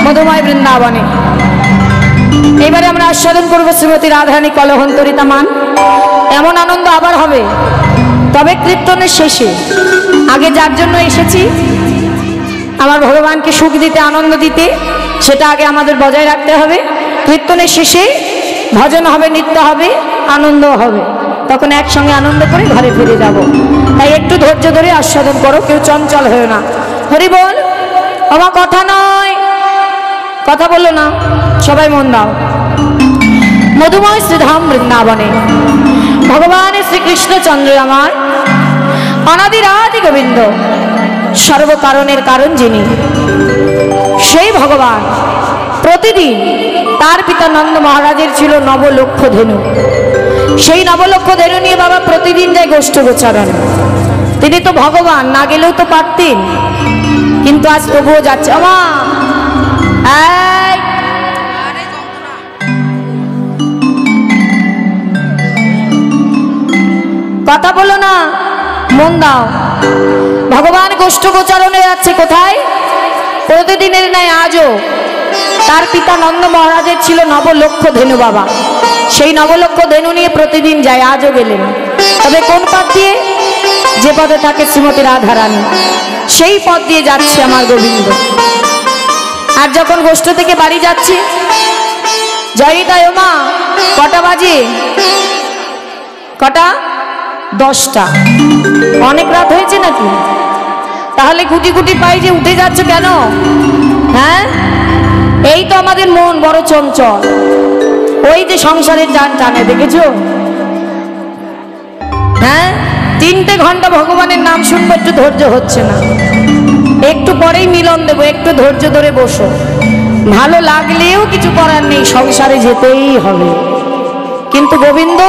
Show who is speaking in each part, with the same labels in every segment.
Speaker 1: মধুময় বৃন্দাবনে। এবারে আমরা আস্বাদন করবো শ্রীমতী রাধারানী কলহন্তরিতা মান। এমন আনন্দ আবার হবে, তবে কীর্তনের শেষে। আগে যার জন্য এসেছি আমার ভগবানকে সুখ দিতে, আনন্দ দিতে, সেটা আগে আমাদের বজায় রাখতে হবে। কীর্তনের শেষে ভজন হবে, নৃত্য হবে, আনন্দ হবে, তখন একসঙ্গে আনন্দ করে ঘরে ফিরে যাব। তাই একটু ধৈর্য ধরে আস্বাদন করো, কেউ চঞ্চল হয়ে না। হরি বল। আমার কথা নয়, কথা বললো না, সবাই মন দাও। মধুময় শ্রীধাম বৃন্দাবনে ভগবান শ্রীকৃষ্ণচন্দ্র আমার অনাদিরাদি গোবিন্দ, সর্বকারণের কারণ যিনি, সেই ভগবান প্রতিদিন তার পিতা নন্দ মহারাজের ছিল 9 লক্ষ ধেনু। সেই 9 লক্ষ ধেনু নিয়ে বাবা প্রতিদিন যায় গোষ্ঠ গোচারণ। তিনি তো ভগবান, না গেলেও তো পারতেন, কিন্তু আজ তবুও যাচ্ছে। আমা কথা বলো না, মন দাও। ভগবান গোষ্ঠ গোচারণে যাচ্ছে কোথায়? প্রতিদিনের ন্যায় আজও তার পিতা নন্দ মহারাজের ছিল 9 লক্ষ ধেনু বাবা। সেই 9 লক্ষ ধেনু নিয়ে প্রতিদিন যায়, আজও গেলেন। তবে কোন পথ দিয়ে? যে পথে থাকে শ্রীমতী রাধারানী, সেই পথ দিয়ে যাচ্ছে আমার গোবিন্দ। আর যখন গোষ্ঠ থেকে বাড়ি যাচ্ছে, জয়িতায় মা কটা বাজে? কটা? 10টা। অনেক রাত হয়েছে নাকি? তাহলে গুটি গুটি পাই যে উঠে যাচ্ছে কেন? হ্যাঁ, এই তো আমাদের মন বড় চঞ্চল। ওই যে সংসারের টান টানে, দেখেছো? হ্যাঁ, 3টে ঘন্টা ভগবানের নাম শুনবো, একটু ধৈর্য হচ্ছে না। একটু পরেই মিলন দেবো, একটু ধৈর্য ধরে বসো। ভালো লাগলেও কিছু করার নেই, সংসারে যেতেই হবে। কিন্তু গোবিন্দ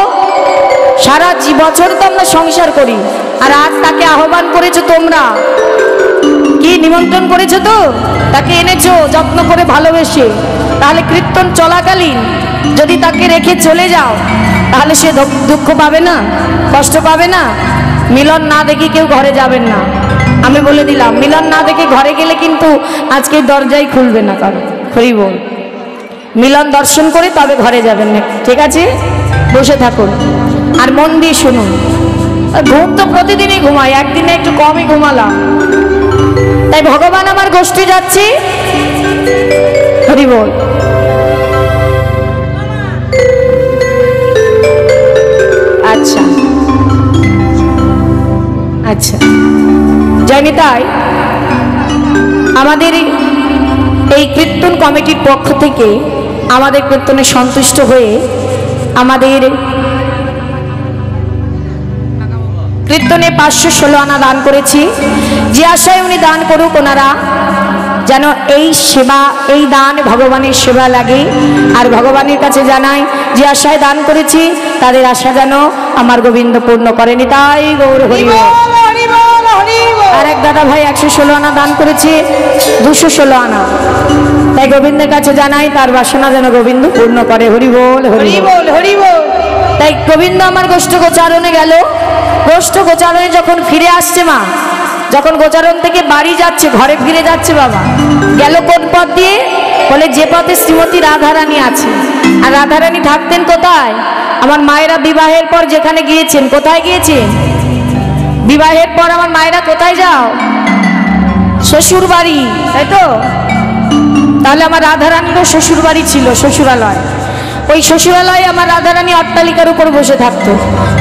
Speaker 1: সারা বছর তো আমরা সংসার করি, আর আজ তাকে আহ্বান করেছো তোমরা, কি নিমন্ত্রণ করেছো তো, তাকে এনেছো যত্ন করে ভালোবেসে। তাহলে কীর্তন চলাকালীন যদি তাকে রেখে চলে যাও, তাহলে সে দুঃখ পাবে না, কষ্ট পাবে না? মিলন না দেখে কেউ ঘরে যাবেন না, আমি বলে দিলাম। মিলন না দেখে ঘরে গেলে কিন্তু আজকে দরজাই খুলবে না কারো। হরি বল। মিলন দর্শন করে তবে ঘরে যাবেন না, ঠিক আছে? বসে থাকুন আর মন দিয়ে শুনুন। ঘুম তো প্রতিদিনই ঘুমাই, একদিনে একটু কমই ঘুমালাম। তাই ভগবান আমার গোষ্ঠী যাচ্ছি। হরি বল। আচ্ছা আচ্ছা, জানি। তাই আমাদের এই কীর্তন কমিটির পক্ষ থেকে আমাদের কীর্তনে সন্তুষ্ট হয়ে আমাদের কীর্তনে 516 আনা দান করেছি। যে আশায় উনি দান করুক, ওনারা যেন এই সেবা, এই দান ভগবানের সেবা লাগে। আর ভগবানের কাছে জানাই, যে আশায় দান করেছি তাদের আশা যেন আমার গোবিন্দ পূর্ণ করেনি। তাই গৌর হরি বল। আর এক দাদা ভাই 116 আনা দান করেছে, 216 আনা। তাই গোবিন্দের কাছে জানাই তার বাসনা যেন গোবিন্দ পূর্ণ করে। হরি বল, হরি বল, হরি বল। তাই গোবিন্দ আমার গোষ্ঠ গোচারণে গেল। গোষ্ঠ গোচারণে যখন ফিরে আসছে মা, যখন গোচারণ থেকে বাড়ি যাচ্ছে, ঘরে ফিরে যাচ্ছে বাবা, গেল কোন পথ দিয়ে? বলে যে পথে শ্রীমতী রাধারানী আছে। আর রাধারানী থাকতেন কোথায়? আমার মায়েরা বিবাহের পর যেখানে গিয়েছেন, কোথায় গিয়েছেন? বিবাহের পর আমার মায়েরা কোথায় যাও? শ্বশুর বাড়ি, তাই তো? তাহলে আমার রাধারানীরও শ্বশুর বাড়ি ছিল, শ্বশুরালয়। ওই শ্বশুরালয়ে আমার রাধারানী অট্টালিকার উপর বসে থাকতো।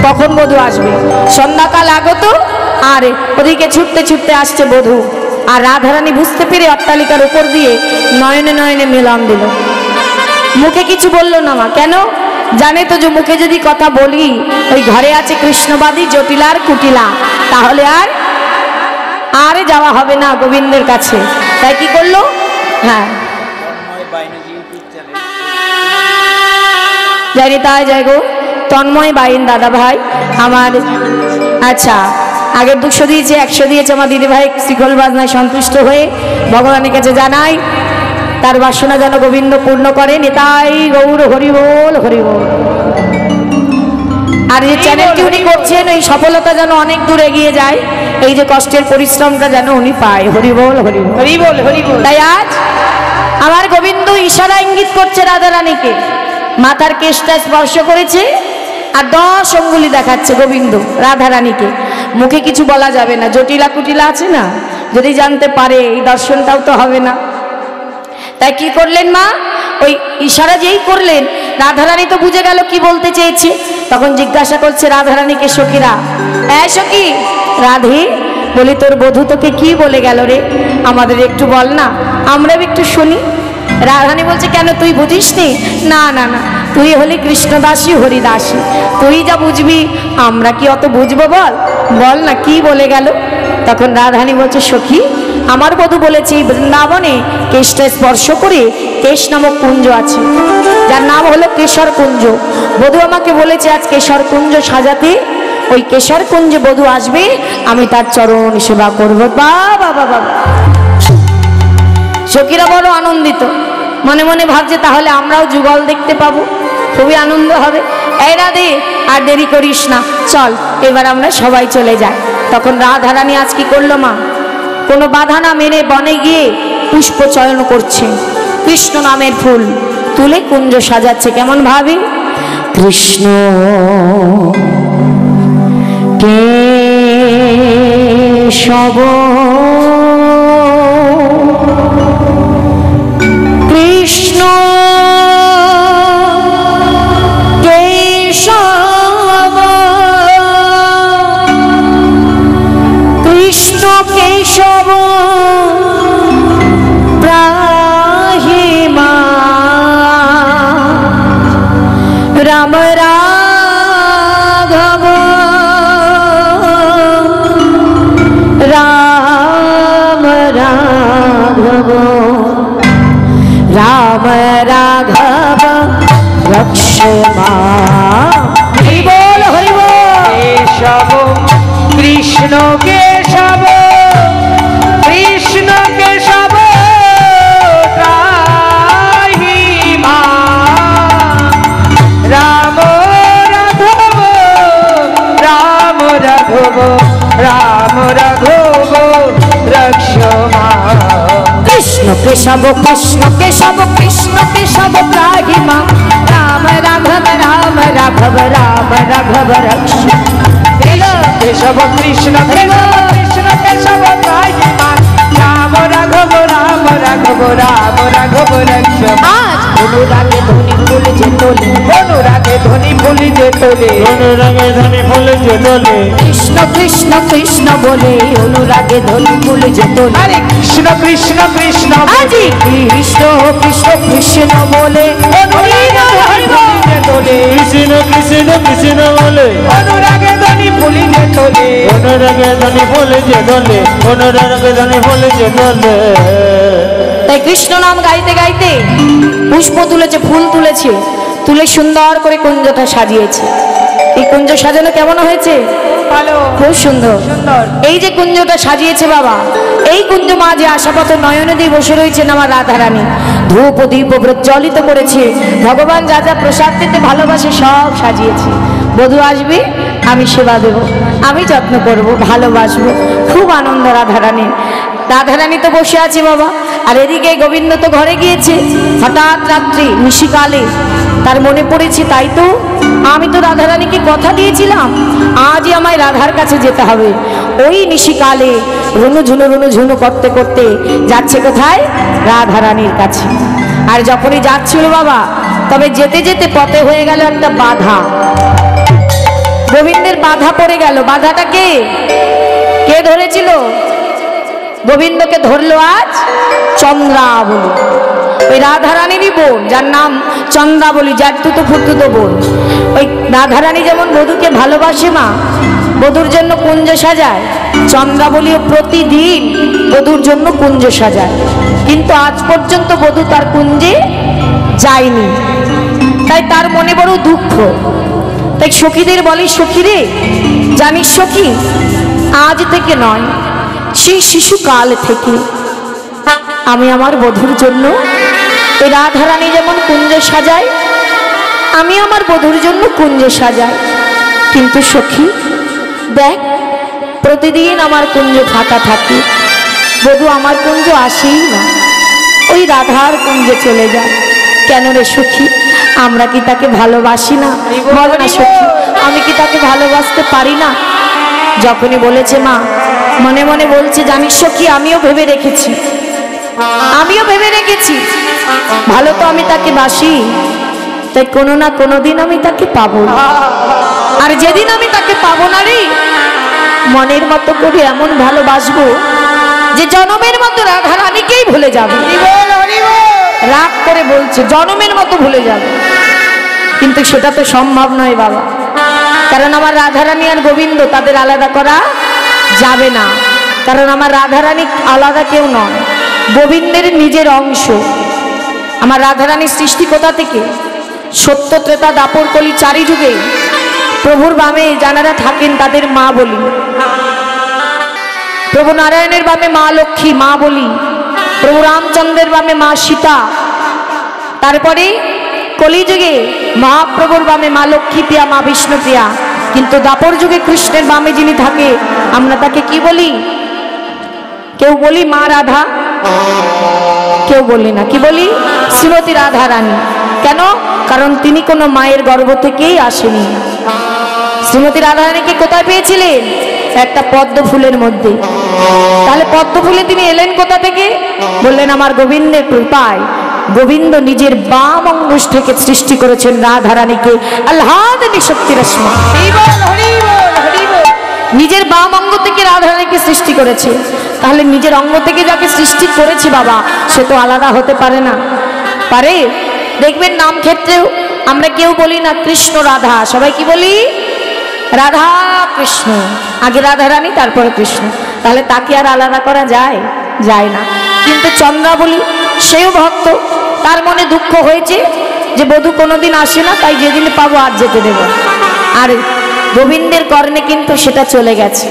Speaker 1: কখন বধূ আসবে? সন্ধ্যাকাল আগত, আর ওদিকে ছুটতে ছুটতে আসছে বধূ। আর রাধারানী বুঝতে পেরে অট্টালিকার উপর দিয়ে নয়নে নয়নে মিলন দিল। মুখে কিছু বললো না মা। কেন? জানে তো যে মুখে যদি কথা বলি, ওই ঘরে আছে কৃষ্ণবাদী জটিলার কুটিলা, তাহলে আর যাওয়া হবে না গোবিন্দের কাছে। তাই কি করলো? হ্যাঁ, জানি। তাই যাই গো, তন্ময় বাইন দাদা ভাই আমার। আচ্ছা, আগের 200 দিয়েছে, 100 দিয়েছে আমার দিদি ভাই। শিকল বাজনায় সন্তুষ্ট হয়ে ভগবানের কাছে জানাই তার বাসনা যেন গোবিন্দ পূর্ণ করেন। তাই গৌর হরি বল, হরি বল। আর যে চ্যানেলটি উনি করছেন, এই সফলতা যেন অনেক দূর এগিয়ে যায়, এই যে কষ্টের পরিশ্রমটা যেন উনি পায়। হরি বল, হরি বল, হরি বল, হরি বল। তাই আজ আমার ইশারা ইঙ্গিত করছে রাধারানীকে, মাথার কেশটা স্পর্শ করেছে আর 10 অঙ্গুলি দেখাচ্ছে গোবিন্দ রাধারানীকে। মুখে কিছু বলা যাবে না, জটিলা কুটিলা আছে না, যদি জানতে পারে এই দর্শনটাও তো হবে না। তাই কি করলেন মা, ওই ইশারা যেই করলেন রাধারানী তো বুঝে গেল কি বলতে চেয়েছে। তখন জিজ্ঞাসা করছে রাধারানীকে, সখীরা, সখী রাধে, বলি তোর বধূ তোকে কি বলে গেল রে, আমাদের একটু বল না, আমরাও একটু শুনি। রাধারানী বলছে, কেন তুই বুঝিস নি? না না না, তুই হলি কৃষ্ণদাসী হরিদাসী, তুই যা বুঝবি আমরা কি অত বুঝবো, বল বল না কি বলে গেল। তখন রাধারানী বলছে, সখী আমার বধূ বলেছে এই বৃন্দাবনে কেশটা স্পর্শ করে কেশ নামক কুঞ্জ আছে, যার নাম হলো কেশর কুঞ্জ। বধূ আমাকে বলেছে আজ কেশর কুঞ্জ সাজাতে, ওই কেশর কুঞ্জে বধূ আসবে, আমি তার চরণ সেবা করব। বাবা বাবা, সখীরা বড় আনন্দিত, মনে মনে ভাবছে তাহলে আমরাও যুগল দেখতে পাবো, খুবই আনন্দ হবে। এই রাধে আর দেরি করিস না, চল এবার আমরা সবাই চলে যাই। তখন রাধারানী আজ কি করলো মা, কোনো বাধা না মেনে বনে গিয়ে পুষ্প চয়ন করছে, কৃষ্ণ নামের ফুল তুলে কুঞ্জ সাজাচ্ছে। কেমন ভাবি, কৃষ্ণ কেশব কৃষ্ণ কেশব কৃষ্ণ কেশব প্রাহিমা রাম রাঘব রাম রাঘব রাম রাঘব রক্ষমা। হরি বল হরি বল।
Speaker 2: কেশব কৃষ্ণ কেশব কৃষ্ণ কেশব ত্রাহিমা রাম রাঘব রাম রাঘব রাম রাঘব রক্ষমা।
Speaker 1: কৃষ্ণ কেশব কৃষ্ণ কেশব কৃষ্ণ কেশব প্রাহিমা রাম রাঘব রাম রাঘব রাম রাঘব রক্ষমা।
Speaker 2: কেশব কৃষ্ণ কৃষ্ণ কেশব প্রাহিমা রাম রাঘব রাম রাঘব রাম রাঘব রক্ষমা।
Speaker 1: অনুরাগে ধ্বনি ফুল যে তোলে,
Speaker 2: অনুরাগে ধ্বনি ফুল যে তোলে,
Speaker 3: অনুরাগে ধ্বনি ফুল যে তোলে,
Speaker 1: কৃষ্ণ কৃষ্ণ কৃষ্ণ বলে অনুরাগে ধ্বনি ফুল যে তোলে।
Speaker 2: হরে কৃষ্ণ কৃষ্ণ কৃষ্ণ
Speaker 1: আজি কৃষ্ণ কৃষ্ণ কৃষ্ণ বলে
Speaker 2: তোলে,
Speaker 3: কৃষ্ণ কৃষ্ণ কৃষ্ণ বলে
Speaker 2: অনুরাগে ধ্বনি ফুল যে তোলে,
Speaker 3: অনুরাগে ধ্বনি ফুল যে তোলে, অনুরাগে ধ্বনি ফুল যে তোলে।
Speaker 1: তাই কৃষ্ণ নাম গাইতে গাইতে পুষ্প তুলেছে, ফুল তুলেছে, তুলে সুন্দর করে কুঞ্জটা সাজিয়েছে। এই কুঞ্জ সাজানো কেমন হয়েছে?
Speaker 2: ভালো,
Speaker 1: খুব সুন্দর।
Speaker 2: সুন্দর।
Speaker 1: এই যে কুঞ্জটা সাজিয়েছে বাবা, এই কুঞ্জ মাঝে আশাপথ নয়নে দিয়ে বসে রয়েছেন আমার রাধারানী, ধূপ দীপ প্রজ্বলিত করেছে, ভগবান যা যা প্রসাদ দিতে ভালোবাসে সব সাজিয়েছে। বধূ আসবে, আমি সেবা দেব, আমি যত্ন করব, ভালোবাসবো, খুব আনন্দ রাধারানী। রাধারানী তো বসে আছে বাবা, আর এদিকে গোবিন্দ তো ঘরে গিয়েছে। হঠাৎ রাত্রি নিশিকালে তার মনে পড়েছে, তাই তো আমি তো রাধারানীকে কথা দিয়েছিলাম আজই আমায় রাধার কাছে যেতে হবে। ওই নিশিকালে রুনু ঝুনু করতে করতে যাচ্ছে কোথায়? রাধারানীর কাছে। আর যখনই যাচ্ছিল বাবা, তবে যেতে যেতে পথে হয়ে গেল একটা বাধা, গোবিন্দের বাধা পড়ে গেল। বাধাটা কে ধরেছিল? গোবিন্দকে ধরলো আজ চন্দ্রাবলী, ওই রাধারানীরই বোন, যার নাম চন্দ্রাবলী, যার তুতো ফুতুতো বোন। ওই রাধারানী যেমন বধূকে ভালোবাসে মা, বধূর জন্য কুঞ্জ সাজায়, চন্দ্রাবলীও প্রতিদিন বধূর জন্য কুঞ্জ সাজায়, কিন্তু আজ পর্যন্ত বধূ তার কুঞ্জে যায়নি। তাই তার মনে বড় দুঃখ। তাই সখীদের বলি, সখী রে, জানিস সখী, আজ থেকে নয়, সেই শিশুকাল থেকে আমি আমার বধূর জন্য এই রাধারানী যেমন কুঞ্জ সাজায়, আমি আমার বধূর জন্য কুঞ্জ সাজাই। কিন্তু সখী দেখ, প্রতিদিন আমার কুঞ্জ ফাঁকা থাকে, বধূ আমার কুঞ্জ আসেই না। ওই রাধার কুঞ্জে চলে যায়। কেন রে সখী, আমরা কি তাকে ভালোবাসি না? বল না সখী, আমি কি তাকে ভালোবাসতে পারি না? যখনই বলেছে মা, মনে মনে বলছে, জানিস সখী, আমিও ভেবে রেখেছি, ভালো তো আমি তাকে বাসি, তাই কোনো না কোনো দিন আমি তাকে পাবো। আর যেদিন আমি তাকে পাবো না রে, মনের মতো করে এমন ভালোবাসবো যে জনমের মতো রাধারানীকেই ভুলে যাবে। রাগ করে বলছে জনমের মতো ভুলে যাবে, কিন্তু সেটা তো সম্ভব নয় বাবা, কারণ আমার রাধারানী আর গোবিন্দ তাদের আলাদা করা যাবে না, কারণ আমার রাধারানী আলাদা কেউ নয়, গোবিন্দের নিজের অংশ। আমার রাধারানীর সৃষ্টি কোথা থেকে? সত্য ত্রেতা দাপর কলি চারি যুগে প্রভুর বামে যারা থাকেন তাদের মা বলি, প্রভু নারায়ণের বামে মা লক্ষ্মী মা বলি, প্রভু রামচন্দ্রের বামে মা সীতা, তারপরে কলিযুগে মহাপ্রভুর বামে মা লক্ষ্মী প্রিয়া মা বিষ্ণু প্রিয়া, কিন্তু দাপর যুগে কৃষ্ণের বামে যিনি থাকে আমরা তাকে কি বলি? কেউ বলি মা রাধা, কেউ বলি না, কি বলি? শ্রীমতী রাধা রানী। কেন? কারণ তিনি কোনো মায়ের গর্ভ থেকেই আসেনি। শ্রীমতী রাধা রানীকে কোথায় পেয়েছিলেন? একটা পদ্ম ফুলের মধ্যে। তাহলে পদ্ম ফুলে তিনি এলেন কোথা থেকে? বললেন আমার গোবিন্দের কৃপায়। গোবিন্দ নিজের বাম অঙ্গুষ থেকে সৃষ্টি করেছেন রাধা রানীকে। আল্লাহাদিনী শক্তি রশ্মা, নিজের বাম অঙ্গ থেকে রাধা রানীকে সৃষ্টি করেছে। তাহলে নিজের অঙ্গ থেকে যাকে সৃষ্টি করেছে বাবা, সে তো আলাদা হতে পারে না। পারে? দেখবেন নাম ক্ষেত্রেও আমরা কেউ বলি না কৃষ্ণ রাধা, সবাই কি বলি? রাধা কৃষ্ণ, আগে রাধা রানী তারপরে কৃষ্ণ। তাহলে তাকে আর আলাদা করা যায়? যায় না। কিন্তু চন্দ্রাবলী সেও ভক্ত, তার মনে দুঃখ হয়েছে যে বধূ কোনোদিন আসে না, তাই যেদিন পাবো আর যেতে দেব। আর গোবিন্দের কর্ণে কিন্তু সেটা চলে গেছে,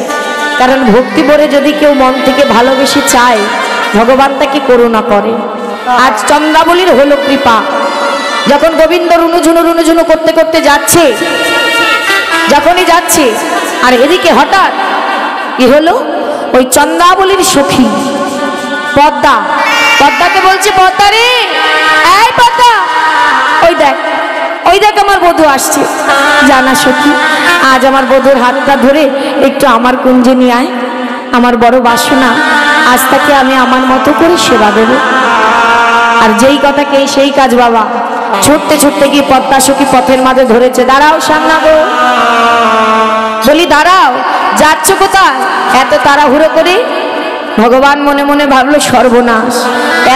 Speaker 1: কারণ ভক্তি ভরে যদি কেউ মন থেকে ভালোবেসে চায়, ভগবান তাকে করুণা করে। আজ চন্দ্রাবলীর হলো কৃপা, যখন গোবিন্দ রুনুঝুনু করতে করতে যাচ্ছে, যখনই যাচ্ছে, আর এদিকে হঠাৎ কি হলো? ওই চন্দ্রাবলীর সখী পদ্মা, পদ্মাকে বলছে, পদ্মা রে, এই পদ্মা, ওই দেখ আমার বধূ আসছে। জানা সখী, আজ আমার বধূর হাতটা ধরে একটু আমার কুঞ্জে নিয়ে আয়, আমার বড় বাসনা, আজ তাকে আমি আমার মতো করে সেবা দেব। আর যেই কথাকে সেই কাজ বাবা, ছুটতে ছুটতে গিয়ে পদ্মা সখী পথের মাঝে ধরেছে। দাঁড়াও সামনা গো, বলি দাঁড়াও, যাচ্ছ কোথায় এত তাড়াহুড়ো করে? ভগবান মনে মনে ভাবলো সর্বনাশ,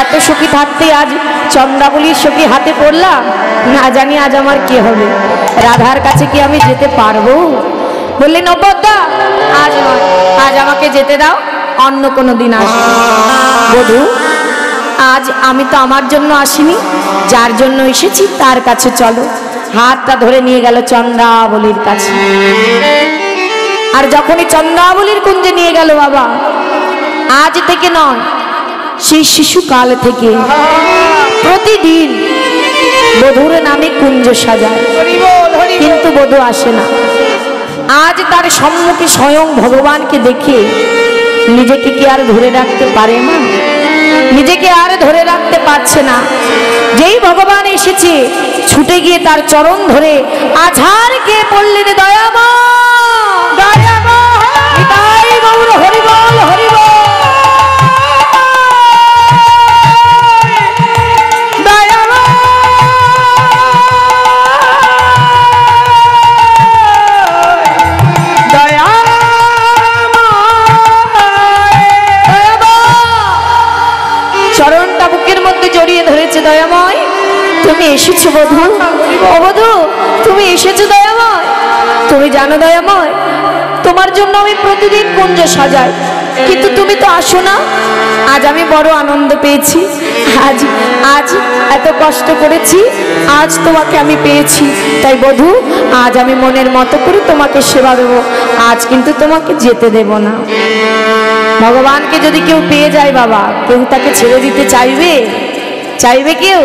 Speaker 1: এত সখী থাকতে আজ চন্দ্রাবলীর সখী হাতে পড়লাম, না জানি আজ আমার কি হবে, রাধার কাছে কি আমি যেতে পারবো? বললেন ও পদ্মা, আজ নয়, আজ আমাকে যেতে দাও, অন্য কোনো দিন আসবো। বধূ, আজ আমি তো আমার জন্য আসিনি, যার জন্য এসেছি তার কাছে চলো। হাতটা ধরে নিয়ে গেল চন্দ্রাবলীর কাছে। আর যখনই চন্দ্রাবলীর কুঞ্জে নিয়ে গেল বাবা, আজ থেকে নয়, সেই শিশুকাল থেকে প্রতিদিন বধূর নামে কুঞ্জ সাজায়, কিন্তু বধূ আসে না। আজ তার সম্মুখে স্বয়ং ভগবানকে দেখে নিজেকে কি আর ধরে রাখতে পারে না? নিজেকে আর ধরে রাখতে পারছে না। যেই ভগবান এসেছে, ছুটে গিয়ে তার চরণ ধরে আঝার কে পড়লেন, দয়াময় নিতাই গৌর হরিবল হরিবল। চরণটা বুকের মধ্যে জড়িয়ে ধরেছে। দয়াময়, তুমি এসেছো বধূ, ও বধূ তুমি এসেছো দয়াময়। তুমি জানো দয়াময়, তোমার জন্য আমি প্রতিদিন কুঞ্জ সাজাই, কিন্তু তুমি তো আসো না। আজ আমি বড় আনন্দ পেয়েছি, আজ আজ এত কষ্ট করেছি, আজ তোমাকে আমি পেয়েছি, তাই বধূ আজ আমি মনের মতো করে তোমাকে সেবা দেব, আজ কিন্তু তোমাকে যেতে দেব না। ভগবানকে যদি কেউ পেয়ে যায় বাবা, কেউ তাকে ছেড়ে দিতে চাইবে? চাইবে কেউ?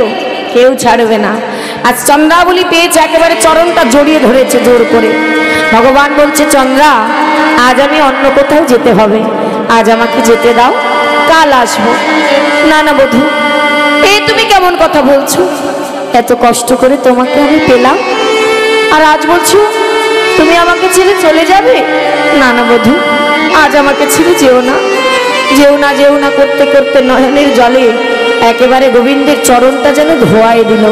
Speaker 1: কেউ ছাড়বে না। আজ চন্দ্রাবলী পেয়েছে, একেবারে চরণটা জড়িয়ে ধরেছে জোর করে। ভগবান বলছে, চন্দ্রা আজ আমি অন্য কোথাও যেতে হবে, আজ আমাকে যেতে দাও, কাল আসবো। না না বধূ, এ তুমি কেমন কথা বলছো? এত কষ্ট করে তোমাকে আমি পেলাম, আর আজ বলছো তুমি আমাকে ছেড়ে চলে যাবে? না না বধূ, আজ আমাকে ছেড়ে যেও না, যেও না, যেও না করতে করতে নয়নের জলে একেবারে গোবিন্দের চরণটা যেন ধোয়ায় দিল।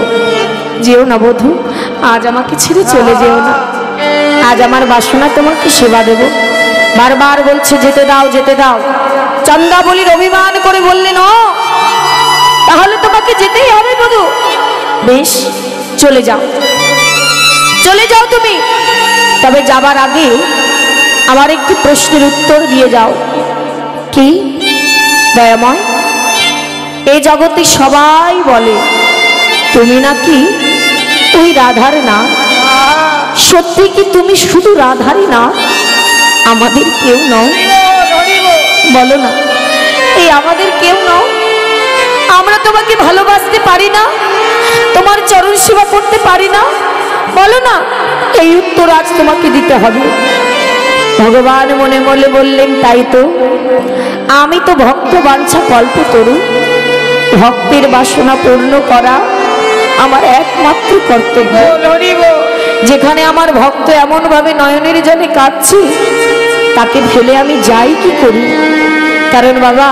Speaker 1: যেও না বধূ, আজ আমাকে ছেড়ে চলে যেও না। আজ আমার বাসনা তোমাকে সেবা দেব। বারবার বলছে যেতে দাও, যেতে দাও। চন্দ্রাবলীর অভিমান করে বললেন, ও তাহলে তোমাকে যেতেই হবে বধূ। বেশ, চলে যাও, চলে যাও তুমি। তবে যাবার আগে আমার একটি প্রশ্নের উত্তর দিয়ে যাও। কি? দয়াময়, এই জগতে সবাই বলে তুমি নাকি ওই রাধার না। সত্যি কি তুমি শুধু রাধারই না? আমাদের কেউ নও? বলো না, এই আমাদের কেউ নও? আমরা তোমাকে ভালোবাসতে পারি না? তোমার চরণ সেবা করতে পারি না? বলো না, এই উত্তর আজ তোমাকে দিতে হবে। ভগবান মনে মনে বললেন, তাই তো, আমি তো ভক্ত বাঞ্ছা কল্প তরু। ভক্তের বাসনা পূর্ণ করা আমার একমাত্র কর্তব্য। যেখানে আমার ভক্ত এমন ভাবে নয়নের জলে কাঁদছে, তাকে ফেলে আমি যাই কি করি? কারণ বাবা,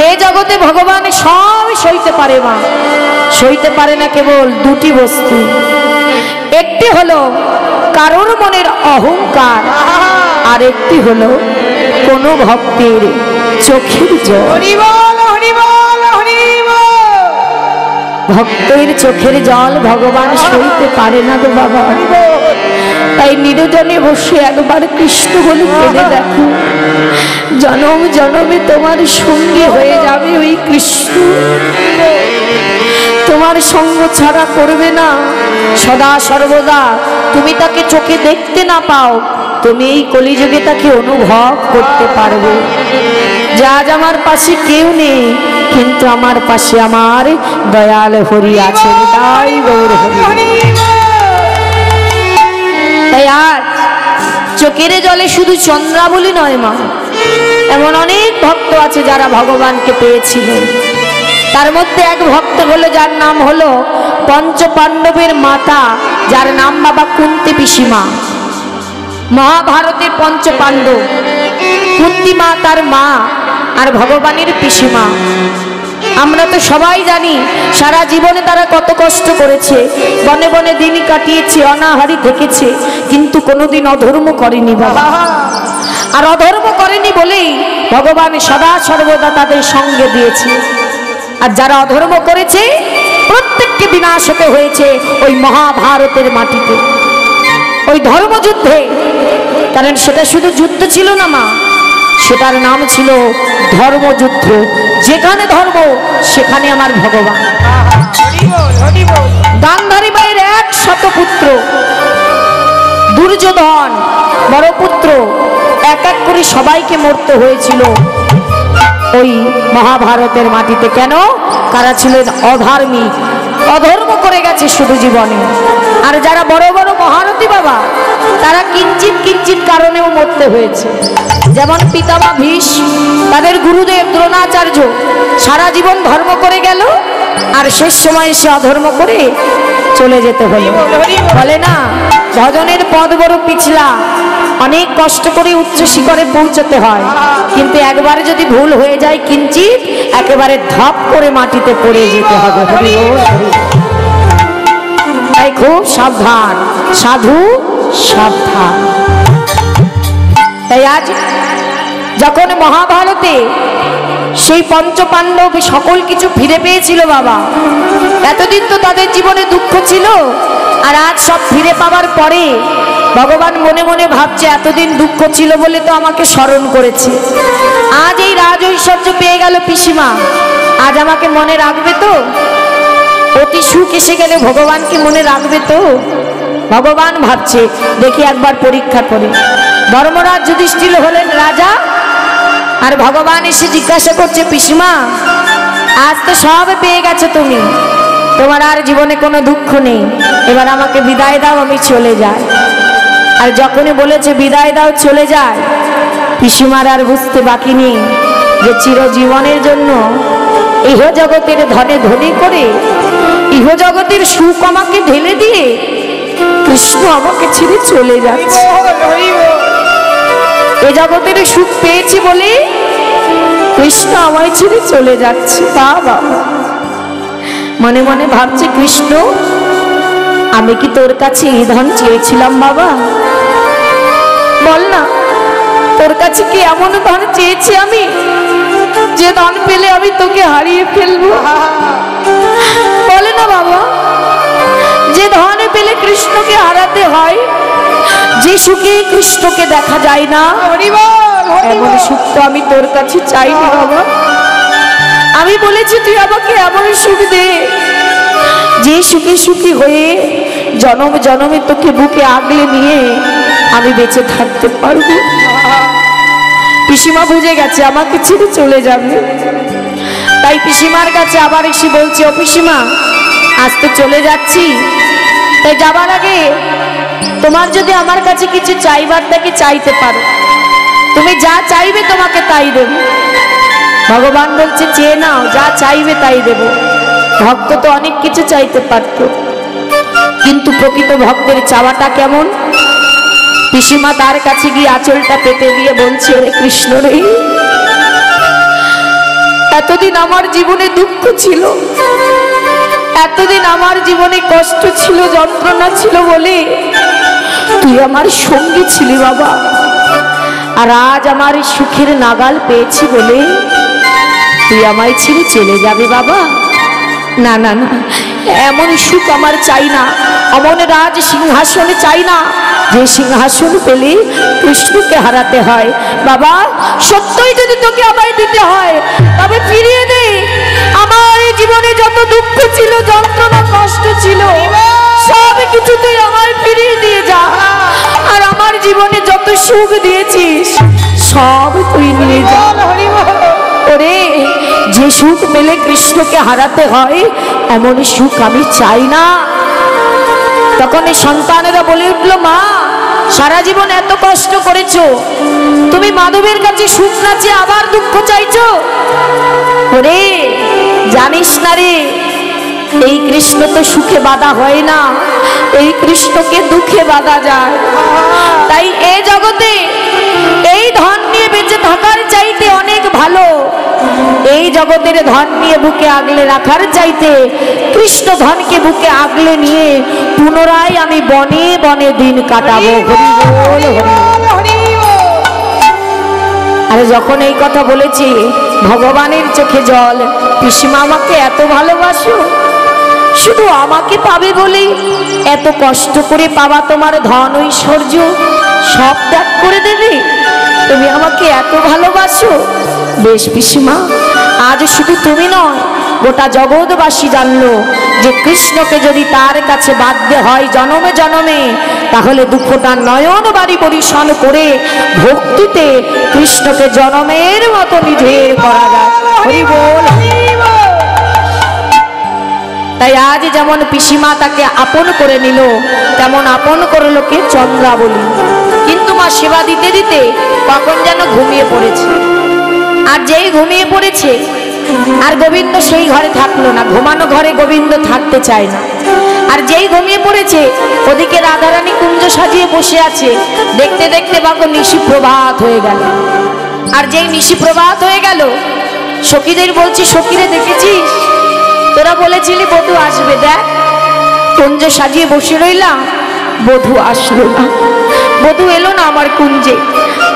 Speaker 1: এই জগতে ভগবান সব সইতে পারে মা, সইতে পারে না কেবল দুটি বস্তু। একটি হলো কারোর মনের অহংকার, আর একটি হলো কোনো ভক্তের চোখের জল। ভক্তের চোখের জল ভগবান সইতে পারে না গো বাবা। তাই নিরজনে বসে একবার কৃষ্ণ বলে কেঁদে দেখো, জনম জনমে তোমার সঙ্গী হয়ে যাবে ওই কৃষ্ণ। তোমার সঙ্গ ছাড়া করবে না সদা সর্বদা। তুমি তাকে চোখে দেখতে না পাও, তুমি এই কলিযুগে তাকে অনুভব করতে পারবে। যে আজ আমার পাশে কেউ নেই, কিন্তু আমার পাশে আমার দয়াল হরি আছেন। তাই গৌর হরি। তাই আজ চোখের জলে শুধু চন্দ্রাবলী নয় মা, এমন অনেক ভক্ত আছে যারা ভগবানকে পেয়েছিলেন। তার মধ্যে এক ভক্ত হলো যার নাম হলো পঞ্চ পাণ্ডবের মাতা, যার নাম বাবা কুন্তি পিসিমা। মহাভারতের পঞ্চ পাণ্ডব, কুন্তি মা তার মা, আর ভগবানের পিসিমা। আমরা তো সবাই জানি সারা জীবনে তারা কত কষ্ট করেছে, বনে বনে দিন কাটিয়েছে, অনাহারি থেকেছে, কিন্তু কোনোদিন অধর্ম করেনি বাবা। আর অধর্ম করেনি বলেই ভগবান সদা সর্বদা তাদের সঙ্গে দিয়েছে। আর যারা অধর্ম করেছে প্রত্যেককে বিনাশ হতে হয়েছে ওই মহাভারতের মাটিতে, ওই ধর্মযুদ্ধে। কারণ সেটা শুধু যুদ্ধ ছিল না মা, সেটার নাম ছিল ধর্মযুদ্ধ। যেখানে ধর্ম সেখানে আমার ভগবান। গান্ধারী মায়ের 100 পুত্র, দুর্যোধন বড় পুত্র, এক এক করে সবাইকে মরতে হয়েছিল ওই মহাভারতের মাটিতে। কেন? তারা ছিলেন অধার্মিক, অধর্ম করে গেছে শুধু জীবনে। আর যারা বড় বড় মহারথী বাবা, তারা কিঞ্চিত কিঞ্চিত কারণেও মরতে হয়েছে। যেমন পিতামা ভীষ্ম, তাদের গুরুদেব দ্রোণাচার্য সারা জীবন ধর্ম করে গেল, আর শেষ সময় সে অধর্ম করে চলে যেতে হলো। বলে না, ভজনের পথ বড় পিছলা, অনেক কষ্ট করে উচ্চ শিখরে পৌঁছতে হয়, কিন্তু একবারে যদি ভুল হয়ে যায় কিঞ্চিত, একেবারে ধপ করে মাটিতে পড়ে যেতে হবে। তাই খুব সাবধান, সাধু সাবধান। তাই আজ যখন মহাভারতে সেই পঞ্চ পাণ্ডব সকল কিছু ফিরে পেয়েছিল বাবা, এতদিন তো তাদের জীবনে দুঃখ ছিল, আর আজ সব ফিরে পাওয়ার পরে ভগবান মনে মনে ভাবছে এতদিন দুঃখ ছিল বলে তো আমাকে স্মরণ করেছে। আজ এই রাজ ঐশ্বর্য পেয়ে গেল পিসিমা, আজ আমাকে মনে রাখবে তো? অতি সুখ এসে গেলে ভগবানকে মনে রাখবে তো? ভগবান ভাবছে দেখি একবার পরীক্ষা করে। ধর্মরাজ যুধিষ্ঠির হলেন রাজা, আর ভগবান এসে জিজ্ঞাসা করছে, পিসিমা আজ তো সব পেয়ে গেছো তুমি, তোমার আর জীবনে কোনো দুঃখ নেই, এবার আমাকে বিদায় দাও, আমি চলে যাই। আর যখনই বলেছে বিদায় দাও, চলে যায়, পিসিমার আর বুঝতে বাকি নেই যে চিরজীবনের জন্য ইহ জগতের ধনে ধনী করে ইহ জগতের সুখ আমাকে ঢেলে দিয়ে কৃষ্ণ আমাকে ছেড়ে চলে যাচ্ছে। এ জগতের সুখ পেয়েছি বলে কৃষ্ণ আমায় ছেড়ে চলে যাচ্ছে। বাবা মনে মনে ভাবছে, কৃষ্ণ আমি কি তোর কাছে এই ধন চেয়েছিলাম বাবা? বল না, তোর কাছে কি এমন ধন চেয়েছি আমি যে ধন পেলে আমি তোকে হারিয়ে ফেলবো? বলে না বাবা, যে ধন পেলে কৃষ্ণকে হারাতে হয়, যে সুখে কৃষ্ণকে দেখা যায় না, এমন সুখ তো আমি তোর কাছে চাইনি বাবা। আমি বলেছি তুই আমাকে এমন সুখ দে যে সুখে সুখী হয়ে জনম জনমে তোকে বুকে আগলে নিয়ে আমি বেঁচে থাকতে পারবো। পিসিমা বুঝে গেছে আমাকে ছেড়ে চলে যাবে, তাই পিসিমার কাছে আবার এসে বলছে, ও পিসিমা আজ তো চলে যাচ্ছি, তাই যাবার আগে তোমার যদি আমার কাছে কিছু চাইবার থাকে চাইতে পারো, তুমি যা চাইবে তোমাকে তাই দেব। ভগবান বলছে, চেয়ে নাও, যা চাইবে তাই দেব। ভক্ত তো অনেক কিছু চাইতে পারত, কিন্তু প্রকৃত ভক্তের চাওয়াটা কেমন? পিসিমা তার কাছে গিয়ে আঁচলটা পেতে দিয়ে বলছে, রে কৃষ্ণ রে, এতদিন আমার জীবনে দুঃখ ছিল, এতদিন আমার জীবনে কষ্ট ছিল, যন্ত্রণা ছিল বলে তুই আমার সঙ্গী ছিলি বাবা। আর আজ আমার সুখের নাগাল পেয়েছি বলে তুই আমায় ছেড়ে চলে যাবে বাবা? না না না, এমন সুখ আমার চাই না, অমন রাজ সিংহাসন চাই না যে সিংহাসন পেলে কৃষ্ণকে হারাতে হয়। বাবা সত্যই যদি তোকে আমায় দিতে হয় তবে ফিরিয়ে দে। আমার এই জীবনে যত দুঃখ ছিল, যন্ত্রণা কষ্ট ছিল, সব কিছু তুই আমায় ফিরিয়ে দিয়ে যা। আর আমার জীবনে যত সুখ দিয়েছিস সব তুই নিয়ে যা। ওরে, যে সুখ পেলে কৃষ্ণকে হারাতে হয় এমন সুখ আমি চাই না। তখন এই সন্তানেরা বলে উঠলো, মা সারা জীবন এত কষ্ট করেছো, তুমি মাধবের কাছে সুখ না চেয়ে আবার দুঃখ চাইছো? ওরে জানিস না রে, এই কৃষ্ণ তো সুখে বাধা হয় না, এই কৃষ্ণকে দুঃখে বাধা যায়। তাই এই জগতে এই ধন নিয়ে বেঁচে থাকার চাইতে অনেক ভালো এই জগতের ধন নিয়ে বুকে আগলে রাখার চাইতে কৃষ্ণ ধনকে বুকে আগলে নিয়ে পুনরায় আমি বনে বনে দিন কাটাবো। আরে যখন এই কথা বলেছি ভগবানের চোখে জল। পিসিমা আমাকে এত ভালোবাসো, শুধু আমাকে পাবে বলেই এত কষ্ট করে পাওয়া তোমার ধন ঐশ্বর্য সব ত্যাগ করে দেবে? তুমি আমাকে এত ভালোবাসো? বেশ পিসিমা, আজ শুধু তুমি নয় গোটা জগৎবাসী জানলো যে কৃষ্ণকে যদি তার কাছে বাধ্য হয় জনমে জনমে, তাহলে দুঃখটা নয়ন বাড়ি পরিশন করে ভক্তিতে কৃষ্ণকে জনমের মতো নিজের করা যায়। হরি বল। তাই আজ যেমন পিসিমা তাকে আপন করে নিল, তেমন আপন করলো কে? চন্দ্রাবলী। কিন্তু মা সেবা দিতে দিতে কখন যেন ঘুমিয়ে পড়েছে। আর যেই ঘুমিয়ে পড়েছে আর গোবিন্দ সেই ঘরে থাকলো না, ঘুমানো ঘরে গোবিন্দ থাকতে চায় না। আর যেই ঘুমিয়ে পড়েছে ওদিকে রাধারানী কুঞ্জ সাজিয়ে বসে আছে। দেখতে দেখতে বাকো নিশি প্রভাত হয়ে গেল। আর যেই নিশি প্রভাত হয়ে গেল, সখীদের বলছি, সখীরে দেখেছিস, তোরা বলেছিলি বধূ আসবে, দেখ কুঞ্জ সাজিয়ে বসে রইলাম, বধূ আসলো না, বধূ এলো না আমার কুঞ্জে।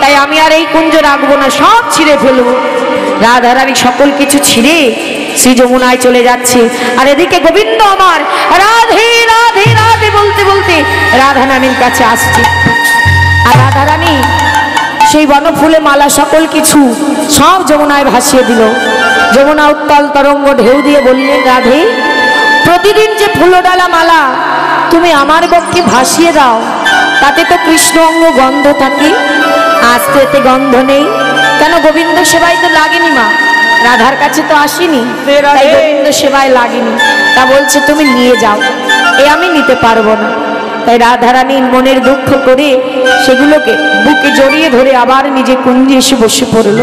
Speaker 1: তাই আমি আর এই কুঞ্জ রাখবো না, সব ছিঁড়ে ফেলবো। রাধারানী সকল কিছু ছিঁড়ে শ্রী যমুনায় চলে যাচ্ছে। আর এদিকে গোবিন্দ আমার রাধে রাধে রাধে বলতে বলতে রাধারানীর কাছে আসছে। আর রাধারানী সেই বনফুলে মালা সকল কিছু সব যমুনায় ভাসিয়ে দিল। যমুনা উত্তাল তরঙ্গ ঢেউ দিয়ে বললেন, রাধে প্রতিদিন যে ফুলডালা মালা তুমি আমার বক্ষে ভাসিয়ে দাও, তাতে তো কৃষ্ণ অঙ্গ গন্ধ থাকে, আজ তো এতে গন্ধ নেই কেন? গোবিন্দ সেবায় তো লাগেনি মা, রাধার কাছে তো আসেনি, তাই গোবিন্দ সেবায় লাগেনি। তা বলছে তুমি নিয়ে যাও। এ আমি নিতে পারবো না। তাই রাধারানীর মনের দুঃখ করে সেগুলোকে বুকে জড়িয়ে ধরে আবার নিজে কুঞ্জে এসে বসে পড়ল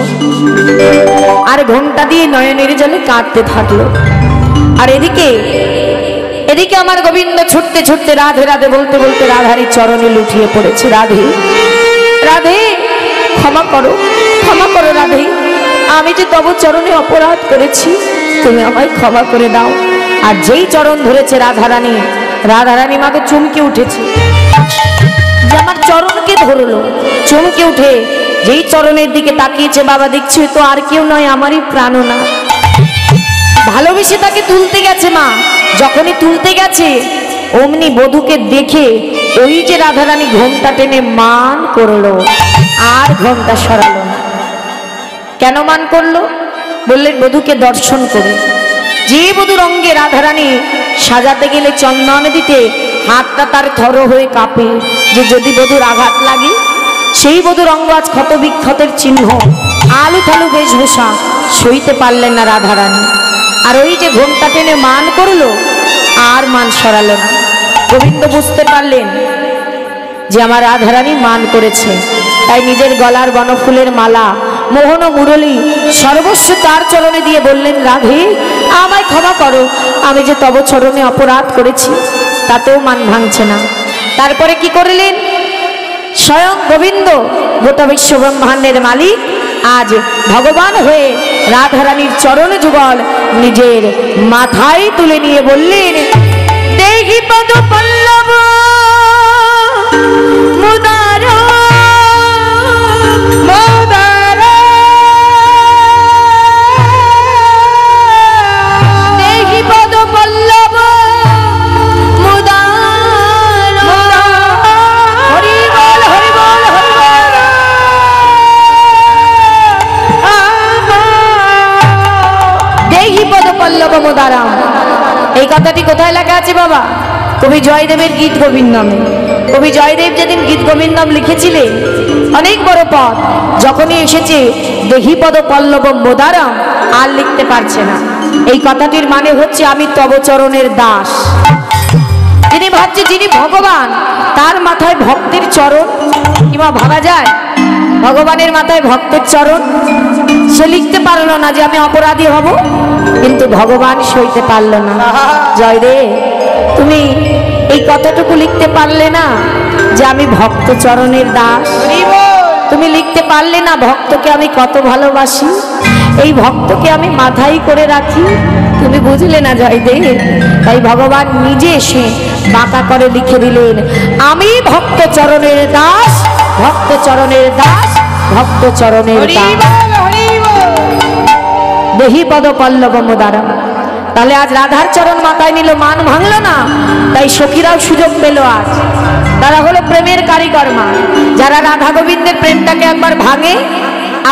Speaker 1: আর ঘোমটা দিয়ে নয়নের জলে কাঁদতে থাকলো। আর এদিকে আমার গোবিন্দ ছুটতে ছুটতে রাধে রাধে বলতে বলতে রাধারীর চরণে লুটিয়ে পড়েছে। রাধে রাধে ক্ষমা করো রাধে, আমি যে তব চরণে অপরাধ করেছি, তুমি আমায় ক্ষমা করে দাও। আর যেই চরণ ধরেছে রাধারানী মাকে চমকে উঠেছে যে আমার চরণকে ধরলো। চমকে উঠে যেই চরণের দিকে তাকিয়েছে, বাবা দেখছি তো আর কেউ নয়, আমারই প্রাণনা। ভালোবেসে তাকে তুলতে গেছে মা, যখনই তুলতে গেছে অমনি বধূকে দেখে ওই যে রাধারানী ঘোমটা টেনে মান করলো, আর ঘোমটা সরালো না। কেন মান করলো? বললেন বধূকে দর্শন করে। যে বধূর অঙ্গে রাধারানী সাজাতে গেলে চন্দন দিতে হাতটা তার থর হয়ে কাঁপে, যে যদি বধূর আঘাত লাগে, সেই বধূর অঙ্গ আজ ক্ষত বিক্ষতের চিহ্ন, আলু থালু বেশভূষা, সইতে পারলেন না রাধারানী। আর ওই যে ঘোমটা টেনে মান করলো, আর মান সরালো না। গোবিন্দ বুঝতে পারলেন যে আমার রাধারানী মান করেছে, তাই নিজের গলার বনফুলের মালা, মোহন ও মুরলী সর্বস্ব তার চরণে দিয়ে বললেন, রাধে আমায় ক্ষমা করো, আমি যে তব চরণে অপরাধ করেছি, তাতেও মান ভাঙছে না। তারপরে কি করলেন? স্বয়ং গোবিন্দ, গোটা বিশ্ব ব্রহ্মাণ্ডের মালিক, আজ ভগবান হয়ে রাধারানীর চরণ যুগল নিজের মাথায় তুলে নিয়ে বললেন, দেহি পদ পল্লব মুদার মুদার, দেহি পদ পল্লব মুদার, হরি বল হরি বল হরি বল। দেহি পদ পল্লব মুদারাম, এই কথাটি কোথায় লেখা আছে বাবা? কবি জয়দেবের গীত গোবিন্দমে। কবি জয়দেব যেদিন গীত গোবিন্দম লিখেছিলেন, অনেক বড় পদ, যখনই এসেছে দেহিপদ পল্লব মোদারাম, আর লিখতে পারছে না। এই কথাটির মানে হচ্ছে আমি তব চরণের দাস। যিনি ভাবছে যিনি ভগবান, তার মাথায় ভক্তের চরণ, কিংবা ভাবা যায় ভগবানের মাথায় ভক্তের চরণ? সে লিখতে পারলো না যে আমি অপরাধী হব, কিন্তু ভগবান সইতে পারলো না। জয়দেব, তুমি এই কথাটুকু লিখতে পারলে না যে আমি ভক্ত চরণের দাস? তুমি লিখতে পারলে না ভক্তকে আমি কত ভালোবাসি, এই ভক্তকে আমি মাথায় করে রাখি? তুমি বুঝলে না জয়দেব? তাই ভগবান নিজে এসে বাঁকা করে লিখে দিলেন, আমি ভক্ত চরণের দাস, ভক্ত চরণের দাস, ভক্ত চরণের দাস। দেহি পদ পল্লব মুদারাম। তাহলে আজ রাধার চরণ মাথায় নিল, মান ভাঙলো না, তাই সখীরাও সুযোগ পেল। আজ তারা হলো প্রেমের কারিকর্মা, যারা রাধা গোবিন্দের প্রেমটাকে একবার ভাঙে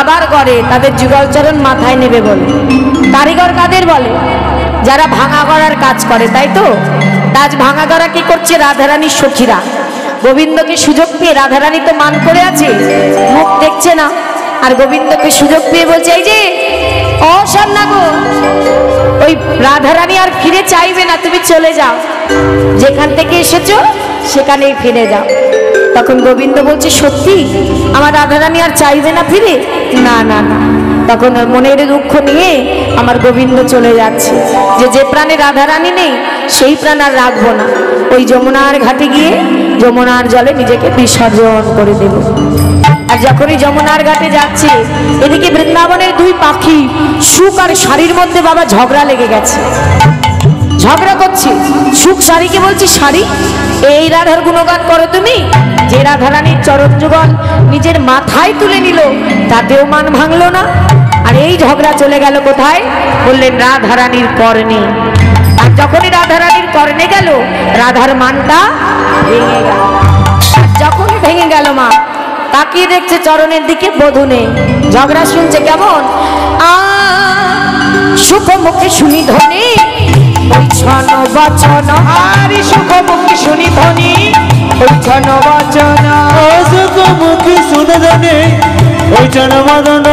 Speaker 1: আবার করে, তাদের যুগল চরণ মাথায় নেবে বলে। কারিগর কাদের বলে? যারা ভাঙা করার কাজ করে, তাই তো? আজ ভাঙা করা কি করছে? রাধারানীর সখীরা। গোবিন্দকে সুযোগ পেয়ে, রাধারানী তো মান করে আছে, মুখ দেখছে না, আর গোবিন্দকে সুযোগ পেয়ে বলছে, এই যে ও সামনা গো, ওই রাধারানী আর ফিরে চাইবে না, তুমি চলে যাও, যেখান থেকে এসেছো সেখানেই ফিরে যাও। তখন গোবিন্দ বলছে, সত্যি আমার রাধারানী আর চাইবে না ফিরে? না না না। তখন মনের দুঃখ নিয়ে আমার গোবিন্দ চলে যাচ্ছে, যে প্রাণে রাধারানী নেই সেই প্রাণ আর রাখবো না, ওই যমুনার ঘাটে গিয়ে যমুনার জলে নিজেকে বিসর্জন করে দেব। আর যখনই যমুনার ঘাটে যাচ্ছে, এদিকে বৃন্দাবনের দুই পাখি সুখ আর শাড়ির মধ্যে বাবা ঝগড়া লেগে গেছে, ঝগড়া করছে। সুখ শাড়িকে বলছি, শাড়ি এই রাধার গুণগান করো তুমি, যে রাধারানীর চরণ যুগল নিজের মাথায় তুলে নিল, তাতেও মান ভাঙলো না। আর এই ঝগড়া চলে গেল কোথায়? বললেন রাধারানীর কর্ণে। আর যখনই রাধারানীর কর্ণে গেল, রাধার মানটা ভেঙে গেল। যখনই ভেঙে গেল, মা তাকিয়ে দেখছে চরণের দিকে, বধূ নেই। ঝগড়া শুনছে কেমন? সুখ মুখে শুনি ধ্বনি, ওই ছন বচন,
Speaker 2: আর সুখ মুখে শুনি ধ্বনি, ওই ছন বচন,
Speaker 3: সুখ মুখে শুনি ধ্বনি, ওই ছন বচন,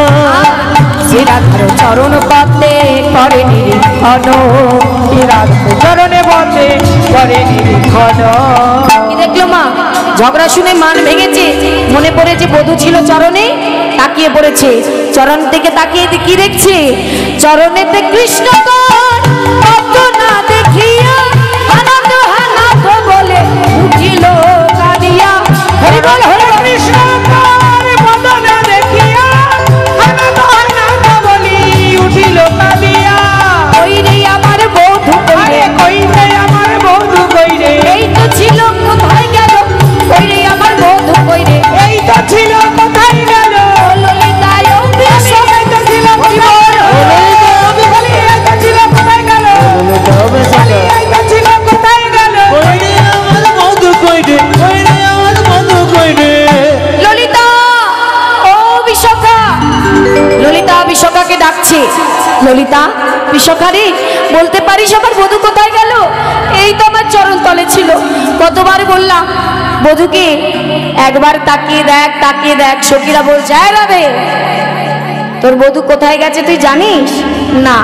Speaker 1: রাধার চরণ পথে করে নিরীক্ষণ,
Speaker 2: রাধার চরণে পথে করে নিরীক্ষণ।
Speaker 1: কি দেখলো মা? ঝগড়া শুনে মান ভেঙেছে, মনে পড়েছে বধূ ছিল চরণে, তাকিয়ে পড়েছে। চরণ থেকে তাকিয়ে কি দেখছে? চরণেতে কৃষ্ণ না দেখিয়া হানাতো হানাতো বলে উঠিল কাঁদিয়া। হরি বল হরি বল।
Speaker 2: কৃষ্ণ বদনা দেখিয়া হানাতো হানাতো বলি উঠিল কাঁদিয়া।
Speaker 1: ওই রে আমার বধূ
Speaker 2: আরে কই রে আমার বধূ কই রে?
Speaker 1: এই তো ছিল কোথায় গেল? ওই রে আমার বধূ কই রে?
Speaker 2: এই তো ছিল কোথায় গেল?
Speaker 1: ললিতায়
Speaker 2: এই তো ছিল কোথায় গেল? বলি এই তো ছিল কোথায় গেল? বলি এই তো ছিল কোথায় গেল?
Speaker 1: ললিতা, ও বিশাখা। ললিতা বিশাখাকে ডাকছে। ললিতা, বিশাখা রে, বলতে পারিস আমার বধূ কোথায় গেল? এই তো আমার চরণ তলে ছিল। কতবার বললাম বধূকে একবার তাকিয়ে দেখ, তাকিয়ে দেখ। সখীরা বলছে, আয় রাধে, তোর বধূ কোথায় গেছে তুই জানিস না?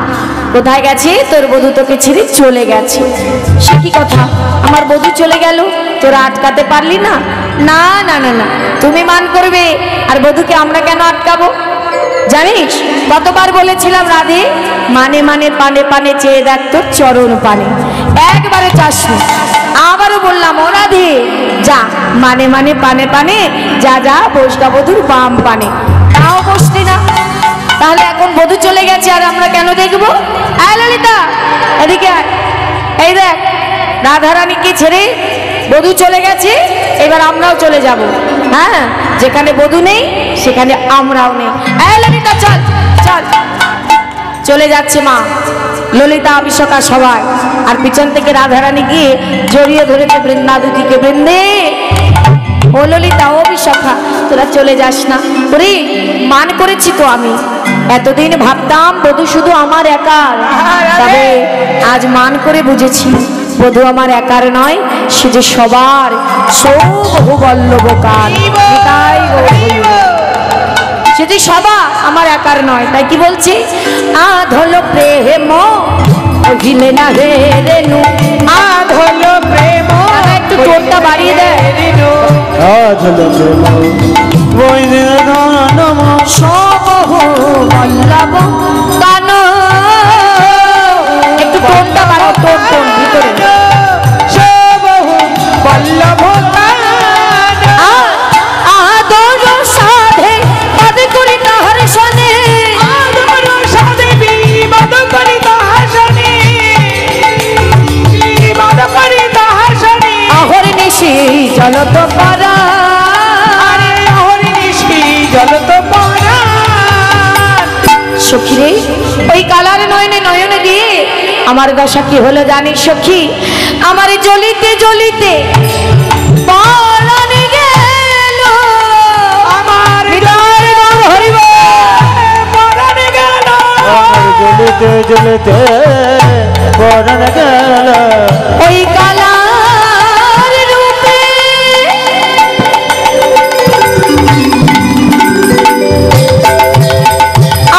Speaker 1: কোথায় গেছে? তোর বধূ তোকে ছেড়ে চলে গেছে। সে কি কথা? আমার বধূ চলে গেল, তোরা আটকাতে পারলি না? না না না না, তুমি মান করবে, আর বধূকে আমরা কেন আটকাবো? জানিস কতবার বলেছিলাম রাধে, মানে মানে পানে পানে চেয়ে দেখ তোর চরণ পানে। একবারে চাসনি। আবারও বললাম, ও রাধে যা, মানে মানে পানে পানে যা যা বৈষ্ণব বধূর বাম পানে। তাও বসলি না। তাহলে এখন বধূ চলে গেছে আর আমরা কেন দেখবো? আয় ললিতা, এদিকে আয়। এই দেখ, রাধারানীকে ছেড়ে বধূ চলে গেছে, এবার আমরাও চলে যাব। হ্যাঁ, যেখানে বধূ নেই সেখানে আমরাও নেই। এই ললিতা চল চল। চলে যাচ্ছে মা ললিতা, বিশাখা সবাই। আর পিছন থেকে রাধারানী গিয়ে জড়িয়ে ধরেছে বৃন্দাবতীকে। বৃন্দে, ও ললিতা, ও বিশাখা, তোরা চলে যাস না। ওরে, মান করেছি তো আমি। এতদিন ভাবতাম বধূ শুধু আমার একার, তবে আজ মান করে বুঝেছি বধূ আমার একার নয়, সে যে সবার। সৌবহু বল্লভ কাল নিতাই গৌর হইল। সে যে সবা আমার একার নয়। তাই কি বলছে? আধল প্রেম কহিলে না হে রেণু।
Speaker 2: আধল প্রেম।
Speaker 1: দাদা, একটু টোনটা বাড়িয়ে দেয়। সবহু বল্লভ কান। একটু টোনটা বাড়াও, টোন টোন ভিতরে।
Speaker 2: সবহু বল্লভ
Speaker 1: আদর সাধে পদ করি তাহার সনে।
Speaker 2: আদর সাধে বিবাদ করি তাহার সনে। বিবাদ করি তাহার সনে।
Speaker 1: আহর নিশি জলত পারা।
Speaker 2: আরে হরি নিশি জলত পরা।
Speaker 1: সখী রে, ওই কালার নয়নে নয়নে দিয়ে আমার দশা কি হলো জানিস সখী? আমার জ্বলিতে জ্বলিতে পরাণ গেল।
Speaker 2: আমার
Speaker 1: হৃদয় রং হরিব।
Speaker 2: পরাণ গেল।
Speaker 3: জ্বলিতে জ্বলিতে পরাণ গেল।
Speaker 1: ওই কালার রূপে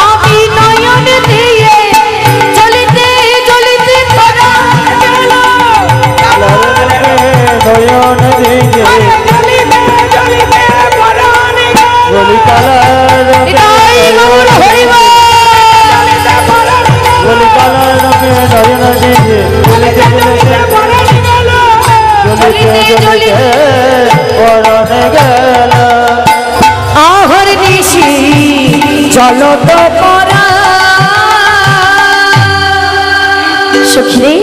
Speaker 1: আমি নয়ন দিয়ে জ্বলিতে জ্বলিতে পরাণ গেল।
Speaker 3: নয়ন দিকে
Speaker 2: জ্বলিতে জ্বলিতে পরাণ গেল।
Speaker 3: বলি কালার
Speaker 1: হৃদয় গৌর হরিব।
Speaker 3: বলি কালার নয়ন দিকে জ্বলিতে জ্বলিতে
Speaker 2: পরাণ গেল।
Speaker 3: জ্বলিতে জ্বলিতে পরাণ গেল।
Speaker 1: আহর নিশি জলত পরা। সখী রে,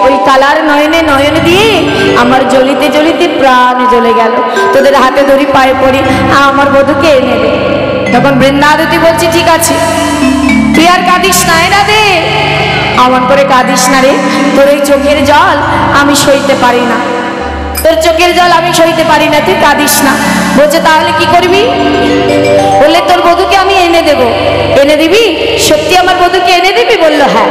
Speaker 1: ওই কালার নয়নে নয়ন দিয়ে আমার জ্বলিতে জ্বলিতে প্রাণ জ্বলে গেল। তোদের হাতে ধরি, পায়ে পড়ি, আমার বধূকে এনে দে। তখন বৃন্দাবতী বলছি, ঠিক আছে, তুই আর কাঁদিস না। এনা দে। আমার করে কাঁদিস না রে, তোর এই চোখের জল আমি সইতে পারি না। তোর চোখের জল আমি সইতে পারি না, তুই কাঁদিস না। বলছে, তাহলে কি করবি? বললে, তোর বধূকে আমি এনে দেব। এনে দিবি? সত্যি আমার বধূকে এনে দিবি? বললো, হ্যাঁ।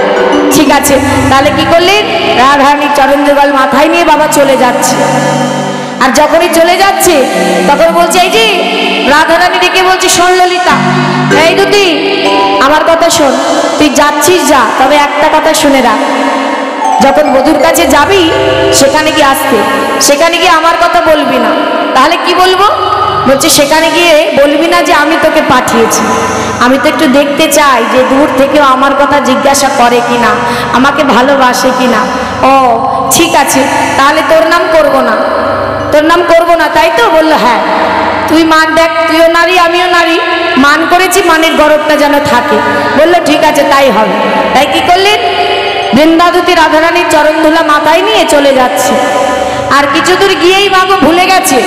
Speaker 1: ঠিক আছে, তাহলে কি করলেন? রাধারানীর চরণ যুগল মাথায় নিয়ে বাবা চলে যাচ্ছে। আর যখনই চলে যাচ্ছে তখন বলছে, এই যে রাধারানী ডেকে বলছে, শোন ললিতা, এই দুটি আমার কথা শোন। তুই যাচ্ছিস যা, তবে একটা কথা শুনে রাখ, যখন বধূর কাছে যাবি সেখানে গিয়ে আসতে, সেখানে গিয়ে আমার কথা বলবি না। তাহলে কি বলবো? বলছে সেখানে গিয়ে বলবি না যে আমি তোকে পাঠিয়েছি, আমি তো একটু দেখতে চাই যে দূর থেকেও আমার কথা জিজ্ঞাসা করে কিনা, আমাকে ভালোবাসে কিনা। ও ঠিক আছে, তাহলে তোর নাম করব না, তোর নাম করব না, তাই তো? বললো হ্যাঁ। তুই মান দেখ, তুইও নারী আমিও নারী, মান করেছি, মানের গরবটা যেন থাকে। বললো ঠিক আছে, তাই হবে। তাই কি করলেন? বৃন্দাবতী রাধারানীর চরণ ধুলা মাথায় নিয়ে চলে যাচ্ছে। আর কিছু দূর গিয়েই মাগো ভুলে গেছে।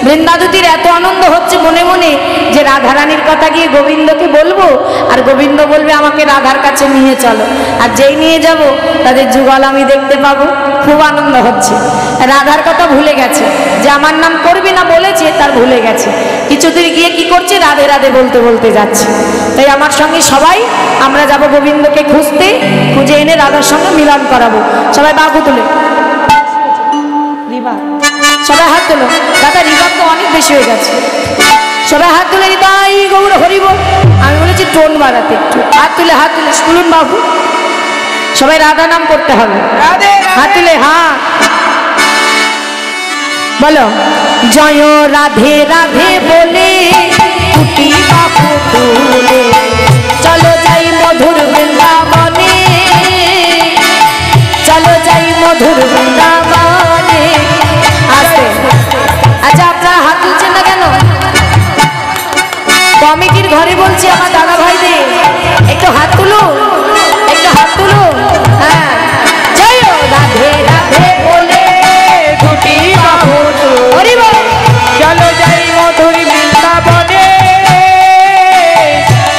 Speaker 1: বৃন্দাবতীর এত আনন্দ হচ্ছে মনে মনে যে রাধারানীর কথা গিয়ে গোবিন্দকে বলবো, আর গোবিন্দ বলবে আমাকে রাধার কাছে নিয়ে চলো। আর যেই নিয়ে যাব তাদের যুগল আমি দেখতে পাবো। খুব আনন্দ হচ্ছে। রাধার কথা ভুলে গেছে, যে আমার নাম করবি না বলেছে, তার ভুলে গেছে। কিছু দূর গিয়ে কি করছে? রাধে রাধে বলতে বলতে যাচ্ছে। তাই আমার সঙ্গে সবাই আমরা যাব গোবিন্দকে খুঁজতে, খুঁজে এনে রাধার সঙ্গে মিলন করাবো। সবাই বাহু তুলে, সবাই হাত তোলো। দাদা রিভাব তো অনেক বেশি হয়ে গেছে, সবাই হাত তুলে তাই গৌর হরিব। আমি বলেছি টোন বাড়াতে একটু। হাত তুলে, হাত তুলে শুনুন বাবু, সবাই রাধা নাম করতে হবে। হাত তুলে, হ্যাঁ বলো। জয় রাধে রাধে বলে টুটি বাবু তুলে চলো যাই মধুর বৃন্দাবনে, চলো যাই মধুর বৃন্দাবনে। আচ্ছা আপনারা হাত তুলছেন না কেন? কমিটির ঘরে বলছি আমার দাদা ভাইদের একটু হাত তুলো, একটু হাত তুলো। হ্যাঁ, জয় রাধে রাধে বলে
Speaker 2: দুটি বাহু তুলে চলো যাই মধুর বৃন্দাবনে,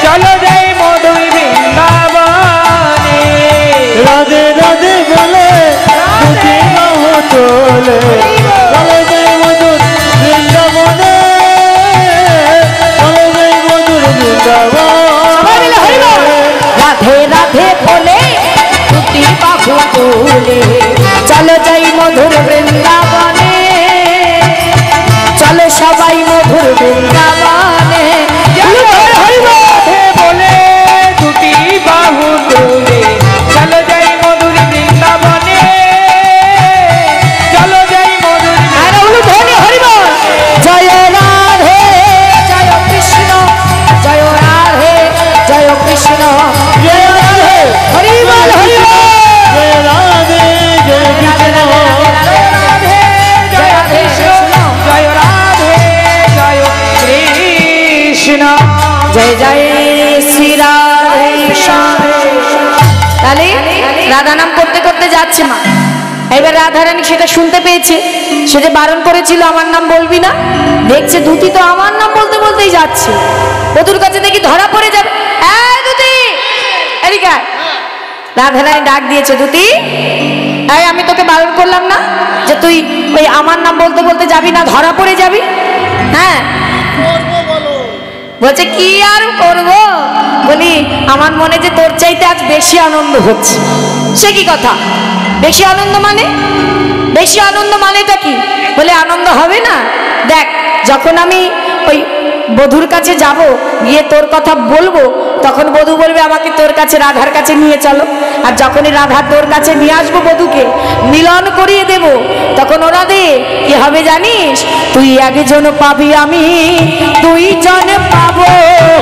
Speaker 2: চলো যাই মধুর বৃন্দাবনে।
Speaker 3: রাধে রাধে বলে দুটি বাহু তোলে চলে যাই মধুর বৃন্দাবনে, চলে যাই মধুর বৃন্দাবনে।
Speaker 1: রাধে রাধে বলে দুটি বাহু তুলে চলো যাই মধুর বৃন্দাবনে, চলো সবাই মধুর বৃন্দাবনে।
Speaker 2: রাধে বলে দুটি বাহু তুলে চলো যাই মধুর বৃন্দাবনে, চলো যাই মধুর।
Speaker 1: জয় রাধে জয় কৃষ্ণ, জয় রাধে জয় কৃষ্ণ,
Speaker 3: জয় রাধে
Speaker 1: হরি বল হরি বল।
Speaker 3: জয় রাধে জয় কৃষ্ণ,
Speaker 2: জয় কৃষ্ণ, জয় রাধে জয় কৃষ্ণ,
Speaker 1: জয় জয় শ্রী রাধে শ্যাম। তাহলে রাধা নাম করতে করতে যাচ্ছে মা। এবার রাধারানী সেটা শুনতে পেয়েছে, সে যে বারণ করেছিল আমার নাম বলবি না, দেখছে দুটি তো আমার নাম বলতে বলতেই যাচ্ছে। বধুর কাছে দেখি ধরা পড়ে যাবে। এই দুটি এদিকে আয়। রাধারানী ডাক দিয়েছে, দুটি এই আমি তোকে বারণ করলাম না যে তুই ওই আমার নাম বলতে বলতে যাবি না, ধরা পড়ে যাবি? হ্যাঁ, বলছে কি আর করব, বলি আমার মনে যে তোর চাইতে আজ বেশি আনন্দ হচ্ছে। সে কি কথা? বেশি আনন্দ মানে? বেশি আনন্দ মানেটা কি? বলে আনন্দ হবে না। দেখ, যখন আমি ওই বধুর কাছে যাব, গিয়ে তোর কথা বলবো, তখন বধূ বলবে আমাকে তোর কাছে রাধার কাছে নিয়ে চলো। আর যখনই রাধা তোর কাছে নিয়ে আসবো, বধূকে মিলন করিয়ে দেব, তখন ওরা দে কি হবে জানিস? তুই একজন পাবি, আমি দুইজন পাবো।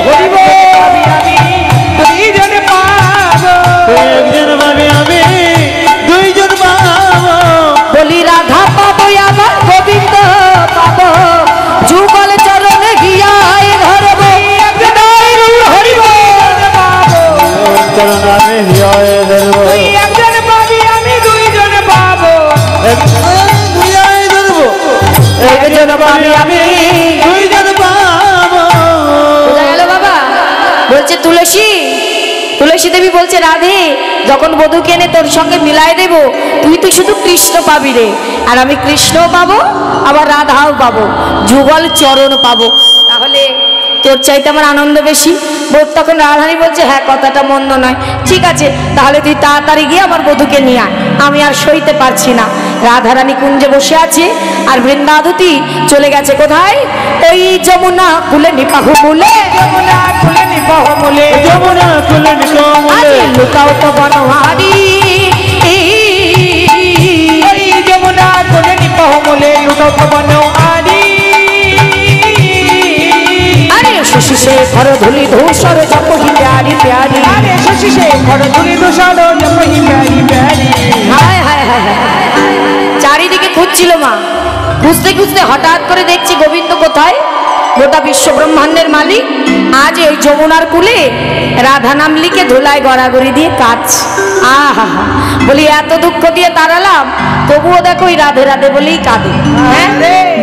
Speaker 1: হরি বল।
Speaker 2: দুইজন পাবো,
Speaker 3: একজন পাবে আমি দুইজন পাবো।
Speaker 1: বলি রাধা পাবো আবার গোবিন্দ পাবো, যুগল চরণে গিয়ায় ধরবো। হরি বল।
Speaker 3: চরণ আমি হৃদয় ধরবো,
Speaker 2: তুই একজন পাবি আমি দুইজন পাবো,
Speaker 3: হৃদয় ধরবো।
Speaker 1: একজন পাবি আমি
Speaker 3: দুইজন পাবো।
Speaker 1: বোঝা গেল বাবা? বলছে তুলসী, তুলসী দেবী বলছে রাধে যখন বধূকে এনে তোর সঙ্গে মিলাই দেব, তুই তো শুধু কৃষ্ণ পাবি রে, আর আমি কৃষ্ণও পাবো আবার রাধাও পাবো, যুগল চরণ পাবো। তাহলে তোর চাইতে আমার আনন্দ বেশি। তখন রাধারানী বলছে হ্যাঁ, কথাটা মন্দ নয়, ঠিক আছে তাহলে তুই তাড়াতাড়ি গিয়ে আমার বধূকে নিয়ে আয়, আমি আর সইতে পারছি না। রাধারানী কুঞ্জে বসে আছে, আর বৃন্দাবতী চলে গেছে কোথায়? ওই যমুনা কুলে নিপাহু মূলে,
Speaker 2: যমুনা কুলে নিবহ মূলে,
Speaker 3: যমুনা কুলে নিকমলে,
Speaker 1: আরে লুকাও তো বনহারি,
Speaker 2: ওই ভগবান আরি
Speaker 1: আরে শশী শেখর ধুলি ধূসর জপহি প্যারি প্যারি
Speaker 2: আরে শশী শেখর ধুলি ধূসর জপহি প্যারি প্যারি
Speaker 1: হায় হায় হায় হায়। চারিদিকে খুঁজছিল মা, খুঁজতে খুঁজতে হঠাৎ করে দেখছি গোবিন্দ কোথায়, গোটা বিশ্ব ব্রহ্মাণ্ডের মালিক আজ এই যমুনার কূলে রাধা নাম লিখে ধুলায় গড়াগড়ি দিয়ে কাজ। আহা বলি এত দুঃখ দিয়ে তাড়ালাম, তবুও দেখো ওই রাধে রাধে বলেই কাঁদে। হ্যাঁ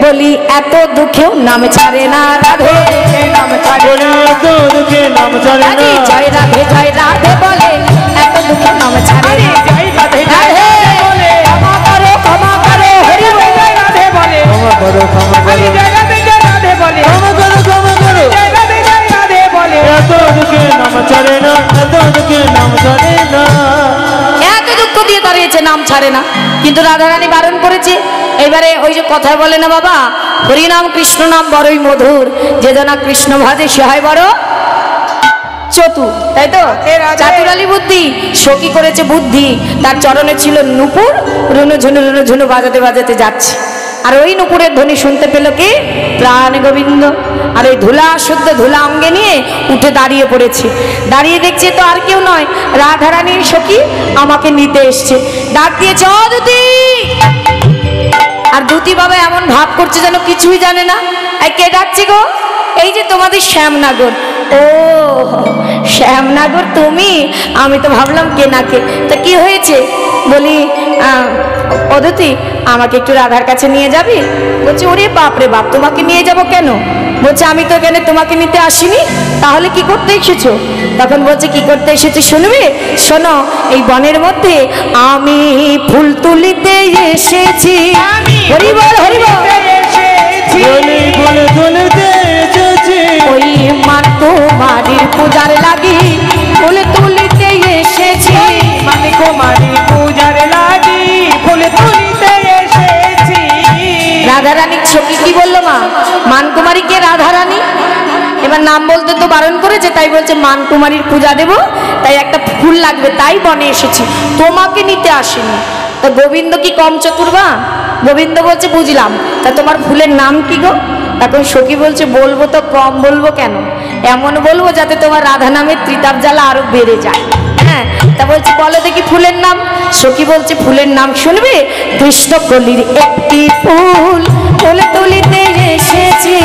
Speaker 1: বলি এত দুঃখেও নাম ছাড়ে না রাধে,
Speaker 2: নাম ছাড়ে
Speaker 3: বলি এত দুঃখে নাম ছাড়ে না।
Speaker 1: জয় রাধে বলে এত দুঃখ নাম ছাড়ে না।
Speaker 2: জয় রাধে
Speaker 1: রাধে
Speaker 2: বলে
Speaker 1: ক্ষমা করো হরি বল।
Speaker 2: জয় রাধে বলে
Speaker 3: ক্ষমা করো ক্ষমা করো
Speaker 2: জয় রাধে বলে
Speaker 3: ক্ষমা করো ক্ষমা করো।
Speaker 2: জয় রাধে বলে
Speaker 3: এত দুঃখে নাম ছাড়ে না, এত দুঃখে নাম ছাড়ে না।
Speaker 1: এত দুঃখ দিয়ে দাঁড়িয়েছে নাম ছাড়ে না, কিন্তু রাধারানী বারণ করেছে। এবারে ওই যে কথা বলে না বাবা, হরিনাম কৃষ্ণ নাম বড়ই মধুর, যে জনা কৃষ্ণ ভাজে সে হয় বড় চতুর, তাই তো? চাতুরালি বুদ্ধি, সখী করেছে বুদ্ধি, তার চরণে ছিল নূপুর, রুনু ঝুনু বাজাতে বাজাতে যাচ্ছে। আর ওই নূপুরের ধ্বনি শুনতে পেল কি? প্রাণ গোবিন্দ। আর ওই ধুলা শুদ্ধ ধুলা অঙ্গে নিয়ে উঠে দাঁড়িয়ে পড়েছে। দাঁড়িয়ে দেখছে তো আর কেউ নয়, রাধারানীর সখী আমাকে নিতে এসছে। ডাক দিয়েছে অদূতি। আর দুতি বাবা এমন ভাব করছে যেন কিছুই জানে না। এই কে ডাকছে গো? এই যে তোমাদের শ্যামনগর। ও শ্যামনগর তুমি? আমি তো ভাবলাম কে নাকে। তা কি হয়েছে? বলি অদিতি আমাকে একটু রাধার কাছে নিয়ে যাবি? বলছে ওরে বাপ রে বাপ, তোমাকে নিয়ে যাব কেন? বলছে আমি তো এখানে তোমাকে নিতে আসিনি, তাহলে কি করতে এসেছো? তখন বলছে কি করতে এসেছো শুনবে? শোনো, এই বনের মধ্যে আমি ফুল তুলিতে এসেছি। হরি বল হরি বল।
Speaker 3: বলি ফুল তুলতে এসেছি,
Speaker 1: ওই মান কুমারীর পূজার লাগি ফুল তুলিতে এসেছি।
Speaker 2: মানে কুমারী পূজার লাগি ফুল তুলিতে এসেছি।
Speaker 1: রাধারানী সখী কি বললো মা? মানকুমারী কে? রাধারানী। এবার নাম বলতে তো বারণ করেছে, তাই বলছে মানকুমারীর পূজা দেব, তাই একটা ফুল লাগবে, তাই বনে এসেছি, তোমাকে নিতে আসেনি। তা গোবিন্দ কি কম চতুর বা? গোবিন্দ বলছে বুঝলাম, তা তোমার ফুলের নাম কি গো? তখন সখী বলছে বলবো তো কম বলবো কেন, এমন বলবো যাতে তোমার রাধা নামের ত্রিতাপ জ্বালা আরো বেড়ে যায়। হ্যাঁ তা বলছে বলো দেখি ফুলের নাম। সখী বলছে ফুলের নাম শুনবে? কৃষ্ণকলির একটি ফুল ফুল তুলিতে এসেছি।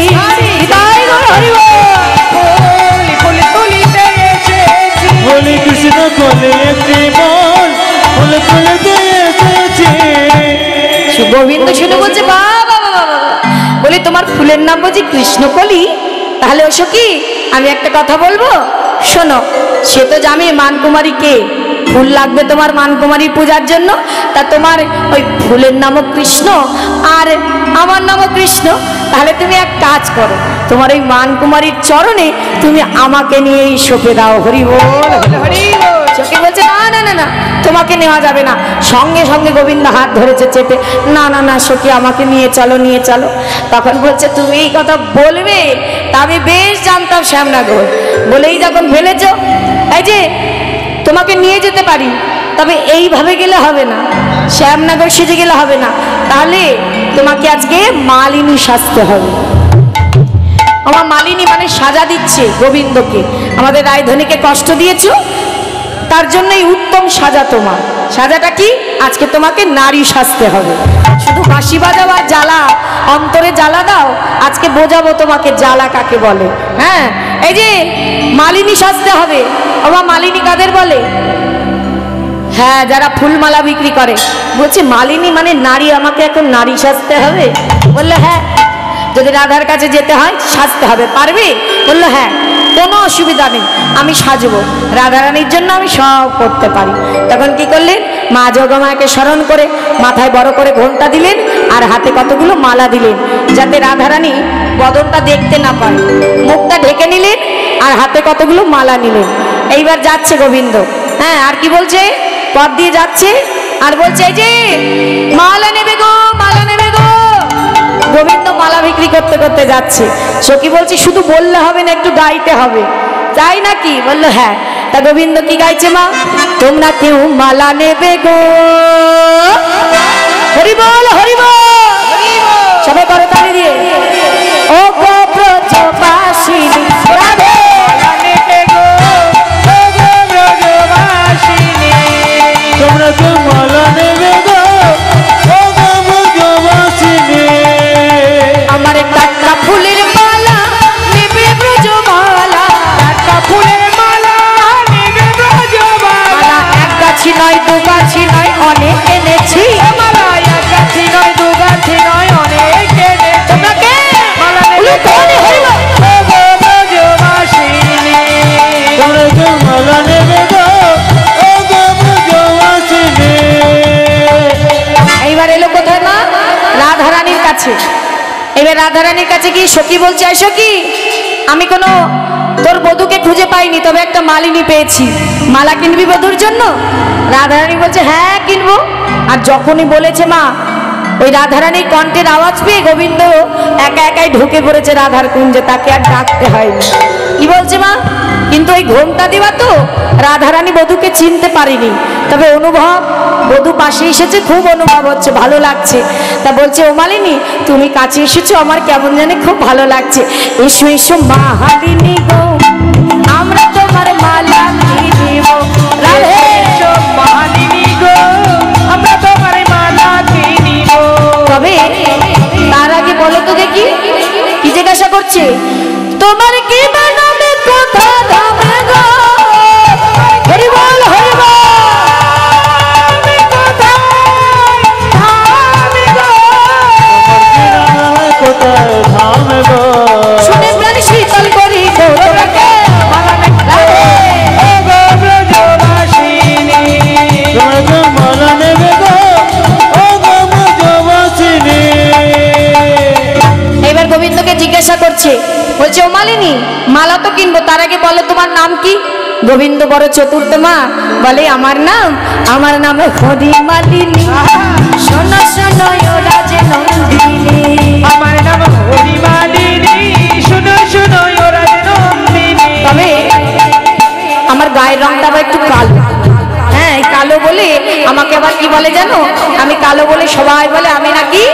Speaker 1: হৃদয় গো হরি বল।
Speaker 2: ফুল তুলিতে এসেছি।
Speaker 3: বলি কৃষ্ণ কোলে একটি বল ফুল তুলতে এসেছি।
Speaker 1: গোবিন্দ শুনে বলছে বাবা বাবা, বলি তোমার ফুলের নাম বলছি কৃষ্ণকলি? তাহলে ও সখী আমি একটা কথা বলবো, শোনো। সে তো জানে মানকুমারী কে, ফুল লাগবে তোমার মানকুমারীর পূজার জন্য, তা তোমার ওই ফুলের নামও কৃষ্ণ আর আমার নামও কৃষ্ণ। তাহলে তুমি এক কাজ করো, তোমার ওই মানকুমারীর চরণে তুমি আমাকে নিয়েই সঁপে দাও। হরি বল
Speaker 2: হরি বল।
Speaker 1: সখী বলছে না না না না, তোমাকে নেওয়া যাবে না। সঙ্গে সঙ্গে গোবিন্দ হাত ধরেছে চেপে, না না না সখী আমাকে নিয়ে চলো নিয়ে চলো। তখন বলছে তুমি এই কথা বলবে, তা আমি বেশ জানতাম শ্যামনগর বলেই যখন ফেলেছ, এই যে তোমাকে নিয়ে যেতে পারি, তবে এইভাবে গেলে হবে না, শ্যামনগর সেজে গেলে হবে না, তাহলে তোমাকে আজকে মালিনী সাজতে হবে। আমার মালিনী মানে সাজা দিচ্ছে গোবিন্দকে, আমাদের রায়ধনীকে কষ্ট দিয়েছো, তার জন্যই উত্তম সাজা তোমার। সাজাটা কি? আজকে তোমাকে নারী সাজতে হবে। শুধু বাঁশি বাজাও আর জ্বালা, অন্তরে জ্বালা দাও, আজকে বোঝাবো তোমাকে জ্বালা কাকে বলে। হ্যাঁ এই যে মালিনী সাজতে হবে। আমার মালিনী কাদের বলে? হ্যাঁ যারা ফুলমালা বিক্রি করে। বলছে মালিনী মানে নারী, আমাকে এখন নারী সাজতে হবে? বললে হ্যাঁ, যদি রাধার কাছে যেতে হয় সাজতে হবে, পারবে? বললো হ্যাঁ কোনো অসুবিধা নেই, আমি সাজবো, রাধারানীর জন্য আমি সব করতে পারি। তখন কি করলেন? মা যোগমায়াকে স্মরণ করে মাথায় বড় করে ঘোমটা দিলেন আর হাতে কতগুলো মালা দিলেন, যাতে রাধারানী বদনটা দেখতে না পায়। মুখটা ঢেকে নিলেন আর হাতে কতগুলো মালা নিলেন। এইবার যাচ্ছে গোবিন্দ। হ্যাঁ আর কি বলছে? পথ দিয়ে যাচ্ছে আর বলছে এই যে মালা নেবে গো, মালা নেবে গো। গোবিন্দ মালা বিক্রি করতে করতে যাচ্ছে। সখী বলছে শুধু বললে হবে না, একটু গাইতে হবে, তাই নাকি? বললো হ্যাঁ। তা গোবিন্দ কি গাইছে মা? তোমরা কেউ মালা নেবে গো, হরি বল হরি বল। এবার এলো কোথায় মা? রাধারানীর কাছে। এবার রাধারানীর কাছে গিয়ে সখী বলছে, আয় সখী, আমি কোনো তোর বধূকে খুঁজে পাইনি, তবে একটা মালিনী পেয়েছি, মালা কিনবি বধূর জন্য? রাধারানী বলছে, হ্যাঁ কিনবো। আর যখনই বলেছে মা, ওই রাধারানীর কণ্ঠের আওয়াজ পেয়ে গোবিন্দ একা একাই ঢুকে পড়েছে রাধার কুঞ্জে, তাকে আর ডাকতে হয়নি। কি বলছে মা? কিন্তু ওই ঘোমটা দেওয়া তো রাধারানী বধূকে চিনতে পারিনি, তবে অনুভব, বধূ পাশে এসেছে, খুব অনুভব হচ্ছে, ভালো লাগছে। তা বলছে, ও মালিনী, তুমি কাছে এসেছো, আমার কেমন জানি খুব ভালো লাগছে। এসো এসো মালিনী গো, আমরা তোমার মালা কিনিব। রাধে
Speaker 2: এসো মালিনী গো, আমরা তোমার মালা কিনিব।
Speaker 1: তবে তার আগে বলো তো দেখি, কি জিজ্ঞাসা করছে? তোমার কি নামে কথা ধামে গো, হরি বল হরি বল।
Speaker 3: কোথায় ধামে গো,
Speaker 1: শুনে প্রাণ শীতল করি গো তোমাকে।
Speaker 3: তোমাকে মালা নেবে গো, ও গো ব্রজবাসিনী।
Speaker 1: এবার গোবিন্দকে জিজ্ঞাসা করছে, বলছে, ও মালিনী, মালা তো কিনবো, তার আগে বলো তোমার নাম কি? গোবিন্দ বড় চতুর্থ মা, বলে, আমার নাম হরি মালিনী, শোনো শোনো ও রাজনন্দিনী।
Speaker 2: আমার নাম হরি মালিনী, শুনো শুনো ও রাজনন্দিনী।
Speaker 1: তবে আমার গায়ের রংটা আবার একটু কালো। হ্যাঁ, এই কালো বলে আমাকে আবার কি বলে জানো? আমি কালো বলে সবাই বলে আমি নাকি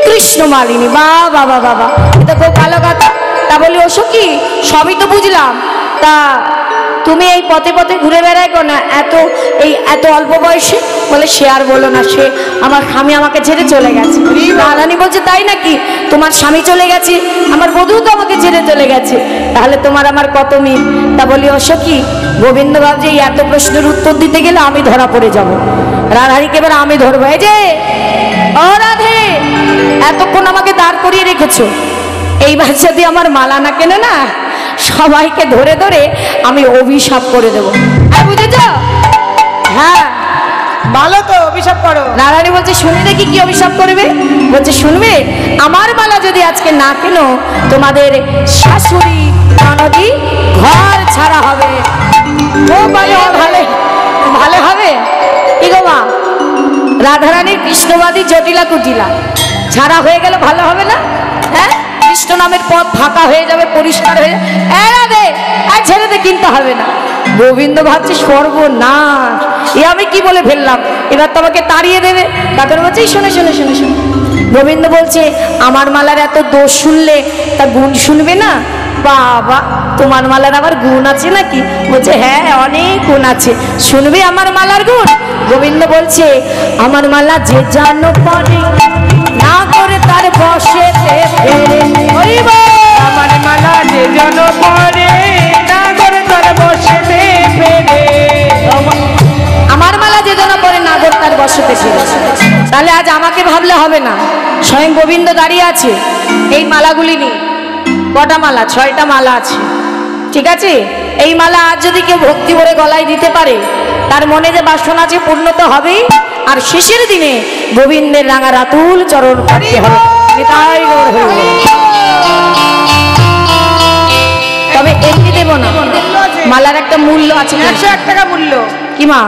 Speaker 1: কৃষ্ণ মালিনী। বাবা বাবা বাবা, এটা খুব ভালো কথা। তা বলি, ও সখী, সবই তো বুঝলাম, তা তুমি এই পথে পথে ঘুরে বেড়াই কেন এত অল্প বয়সে? বলে, সে আর বলো না, সে আমার স্বামী আমাকে ছেড়ে চলে গেছে। রাধারানী বলছে, তাই নাকি? তোমার স্বামী চলে গেছে, আমার বধূ তো আমাকে ছেড়ে চলে গেছে, তাহলে তোমার আমার কত মিল? তা বলি, ও সখী, গোবিন্দ ভাবছে এই এত প্রশ্নের উত্তর দিতে গেলে আমি ধরা পড়ে যাব। রাধারানীকে এবার আমি ধরবো। এই যে, ও রাধে, এতক্ষণ আমাকে দাঁড় করিয়ে রেখেছো, এইবার যদি আমার মালা না কেনে না, সবাইকে ধরে ধরে আমি অভিশাপ করে দেবো। বুঝেছ? হ্যাঁ,
Speaker 2: ভালো তো, অভিশাপ করো।
Speaker 1: রাধারানী বলছে, শুনে দেখি কি অভিশাপ করবে। বলছে, শুনবে, আমার মালা যদি আজকে না কেনো, তোমাদের শাশুড়ি ননদি ঘর ছাড়া হবে। ও ভালো ভালো ভালো হবে। কি গো মা, রাধারানীর কৃষ্ণবাদী জটিলা কুটিলা ছাড়া হয়ে গেল, ভালো হবে না? হ্যাঁ, কৃষ্ণ নামের পথ ফাঁকা হয়ে যাবে, পরিষ্কার হয়ে যাবে। রাধে, আর ছেড়ে দে, কিনতে হবে না। গোবিন্দ ভাবছে, সর্বনাশ, এ আমি কি বলে ফেললাম, এবার তোমাকে তাড়িয়ে দেবে। তাদের বলছে, শুনে শুনে শুনে শুনে। গোবিন্দ বলছে, আমার মালার এত দোষ শুনলে তা গুণ শুনবে না? বাবা, তোমার মালার আবার গুণ আছে নাকি? বলছে, হ্যাঁ, অনেক গুণ আছে, শুনবে আমার মালার গুণ? গোবিন্দ বলছে, আমার মালা যে জানো পরে, না করে তার বসে ফেরে।
Speaker 2: আমার মালা যে জন পরে, না করে তার বসেতে ফেরে।
Speaker 1: আমার মালা যে জন পরে, না করে তার বসতে ফেরে। তাহলে আজ আমাকে ভাবলে হবে না, স্বয়ং গোবিন্দ দাঁড়িয়ে আছে এই মালাগুলি নিয়ে। কটা মালা? 6টা মালা আছে, ঠিক আছে? এই মালা আজ যদি কেউ ভক্তি ভরে গলায় দিতে পারে, তার মনে যে বাসনা আছে পূর্ণ তো হবেই, আর শেষের দিনে গোবিন্দের রাঙা রাতুল চরণ পাতে হবে। নিতাই গৌর হরি বল। তবে এমনি দেব না, মালার একটা মূল্য আছে।
Speaker 2: 101 টাকা মূল্য।
Speaker 1: কি মা,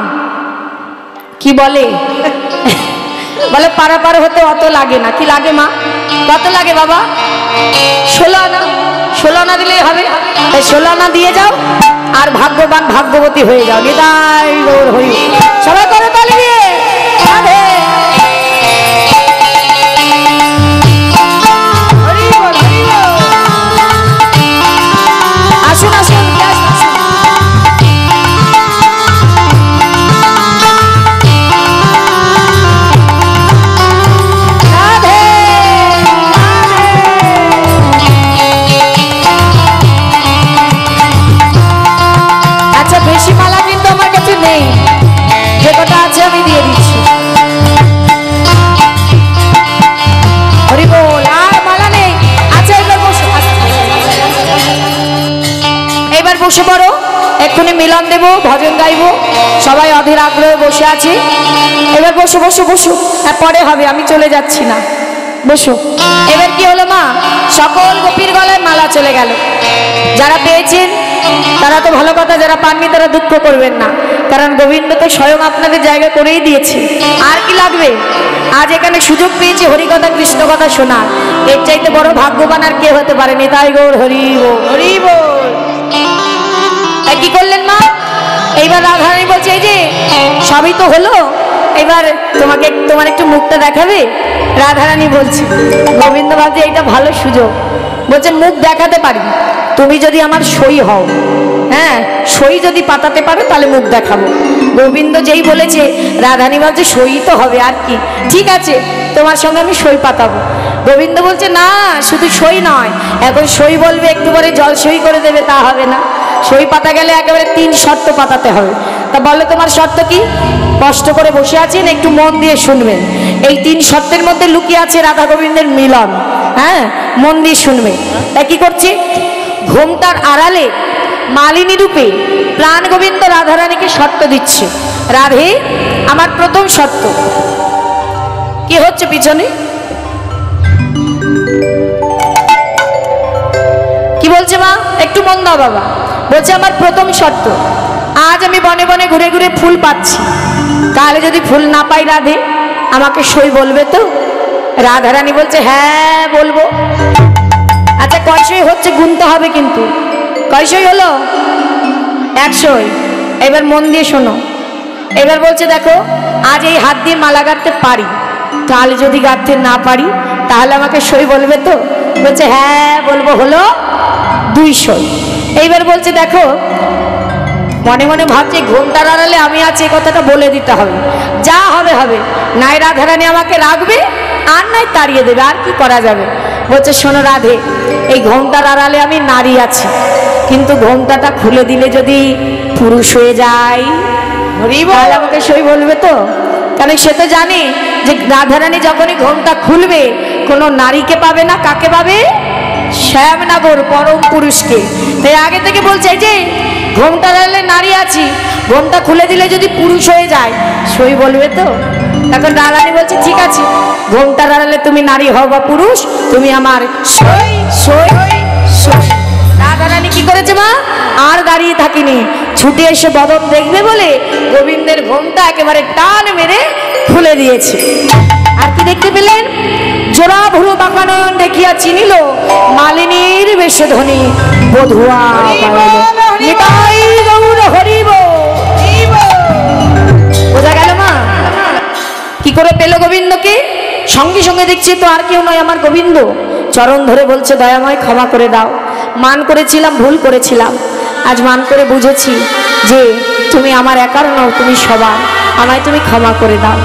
Speaker 1: কি বলে? বলে, পারাপার হতে অত লাগে না। কি লাগে মা? কত লাগে বাবা? 16 আনা। 16 আনা দিলেই হবে। তাই 16 আনা দিয়ে যাও, আর ভাগ্যবান ভাগ্যবতী হয়ে যাও। নিতাই গৌর হরি। সবাই করে তালি দিয়ে রাধে। আসুন আসুন, বেশি মালা কিন্তু আমার কাছে নেই, যে কটা আছে আমি দিয়ে দিচ্ছি। মিলন দেব, ভজন গাইব, সবাই অধীর আগ্রহে বসে আছে। এবার বসো বসো বসো, হ্যাঁ পরে হবে, আমি চলে যাচ্ছি না, বসো। এবার কি হলো মা, সকল গোপীর গলায় মালা চলে গেল। যারা পেয়েছেন তারা তো ভালো কথা, যারা পাননি তারা দুঃখ করবেন না, কারণ গোবিন্দ তো স্বয়ং আপনাদের জায়গা করেই দিয়েছে। আর কি লাগবে? আজ এখানে সুযোগ পেয়েছি হরিকথা কৃষ্ণ কথা শোনার, এর চাইতে বড় ভাগ্যবান আর কে হতে পারেনি। তাই গৌর হরি বল, হরি বল। কি করলেন মা? এইবার রাধারানী বলছে এই যে সবই তো হলো, এবার তোমার একটু মুখটা দেখাবে। রাধারানী বলছে, গোবিন্দ ভাবছে এইটা ভালো সুযোগ, বলছে মুখ দেখাতে পারি তুমি যদি আমার সই হও, হ্যাঁ সই যদি পাতাতে পারো তাহলে মুখ দেখাবো। গোবিন্দ যেই বলেছে, রাধারানী ভাবছে সই তো হবে আর কি, ঠিক আছে তোমার সঙ্গে আমি সই পাতাবো। গোবিন্দ বলছে না, শুধু সই নয়, এখন সই বলবে একটু পরে জল সই করে দেবে, তা হবে না। সই পাতা গেলে একেবারে 3 শর্ত পাতাতে হবে। তা বলো তোমার শর্ত কি? কষ্ট করে বসে আছেন, একটু মন দিয়ে শুনবেন। এই 3 শর্তের মধ্যে লুকিয়ে আছে রাধা গোবিন্দের মিলন, হ্যাঁ মন দিয়ে শুনবে। তাই কি করছে? ঘোমটার আড়ালে মালিনী রূপে প্রাণ গোবিন্দ রাধারানীকে শর্ত দিচ্ছে, রাধে আমার প্রথম শর্ত কি হচ্ছে পিছনে কি বলছে মা, একটু মন দাও বাবা। বলছে আমার প্রথম শর্ত, আজ আমি বনে বনে ঘুরে ঘুরে ফুল পাচ্ছি, কালে যদি ফুল না পাই রাধে আমাকে সই বলবে তো? রাধারানী বলছে হ্যাঁ বলবো। আচ্ছা কয় সই হচ্ছে গুনতে হবে, কিন্তু কয় সই হলো? 100। এবার মন দিয়ে শোনো। এবার বলছে দেখো, আজ এই হাত দিয়ে মালা গাঁথতে পারি, কাল যদি গাঁথতে না পারি তাহলে আমাকে সই বলবে তো? বলছে হ্যাঁ বলবো। হলো 200। এইবার বলছে দেখো, মনে মনে ভাবছে ঘোমটার আড়ালে আমি আছি, এই কথাটা বলে দিতে হবে, যা হবে হবে, নাই রাধারানী আমাকে রাখবে আর নাই তাড়িয়ে দেবে, আর কি করা যাবে। বলছে শোনো রাধে, এই ঘোমটার আড়ালে আমি নারী আছি, কিন্তু ঘোমটাটা খুলে দিলে যদি পুরুষ হয়ে যায় তাহলে আমাকে সই বলবে তো? কারণ সে তো জানে যে রাধারানী যখনই ঘোমটা খুলবে কোনো নারীকে পাবে না, কাকে পাবে? শ্যামনগর পরম পুরুষকে। তাই আগে থেকে বলছে এই যে ঘোমটার আড়ালে নারী আছি, ঘোমটা খুলে দিলে যদি পুরুষ হয়ে যায় সই বলবে তো? তখন রাধারানী বলছে ঠিক আছে, ঘোমটার আড়ালে তুমি নারী হও বা পুরুষ, তুমি আমার সই সই সই। রাধারানী কি করেছে মা? আর দাঁড়িয়ে থাকিনি, ছুটে এসে বদন দেখবে বলে গোবিন্দের ঘোমটা একেবারে টান মেরে খুলে দিয়েছে। আর কি দেখতে পেলেন? জোড়া ভুরু বাঁকানয়ন দেখিয়া চিনিল মালিনীর বেশে ধ্বনি বধুয়া হরিব। বোঝা গেল মা কি করে পেল গোবিন্দকে? সঙ্গে সঙ্গে দেখছি তো আর কেউ নয়, আমার গোবিন্দ চরণ ধরে বলছে দয়াময় ক্ষমা করে দাও, মান করেছিলাম, ভুল করেছিলাম, আজ মান করে বুঝেছি যে তুমি আমার একার নও, তুমি সবার, আমায় তুমি ক্ষমা করে দাও।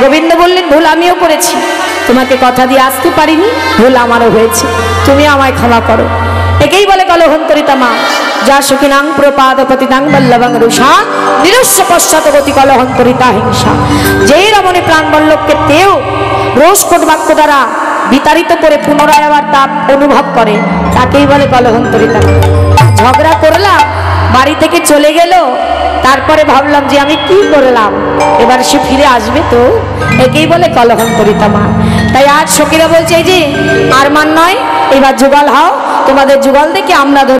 Speaker 1: গোবিন্দ বললেন ভুল আমিও করেছি, তোমাকে কথা দিয়ে আসতে পারিনি, ভুল আমারও হয়েছে, তুমি আমায় ক্ষমা করো। একেই বলে কলহন্তরিতা মা, যা সুখিনাং প্রপাদপতিতাং বল্লভং রুষা নিরস্য পশ্চাৎ গতি কলহন্তরিতা হিংসা। যেই রমণী প্রাণ বল্লভকে তেও রোষকট বাক্য দ্বারা বিতাড়িত করে পুনরায় আবার তাপ অনুভব করে, তাকেই বলে কলহন্তরিতা মা। ঝগড়া করলাম, বাড়ি থেকে চলে গেল, তারপরে ভাবলাম যে আমি কি করলাম, এবার সে ফিরে আসবে তো, একেই বলে কলহন্তরিতা মা। তাই আজ সখীরা বলছে এই যে আর মান নয়, এবার যুগল হও, তোমাদের যুগল দেখে আমরা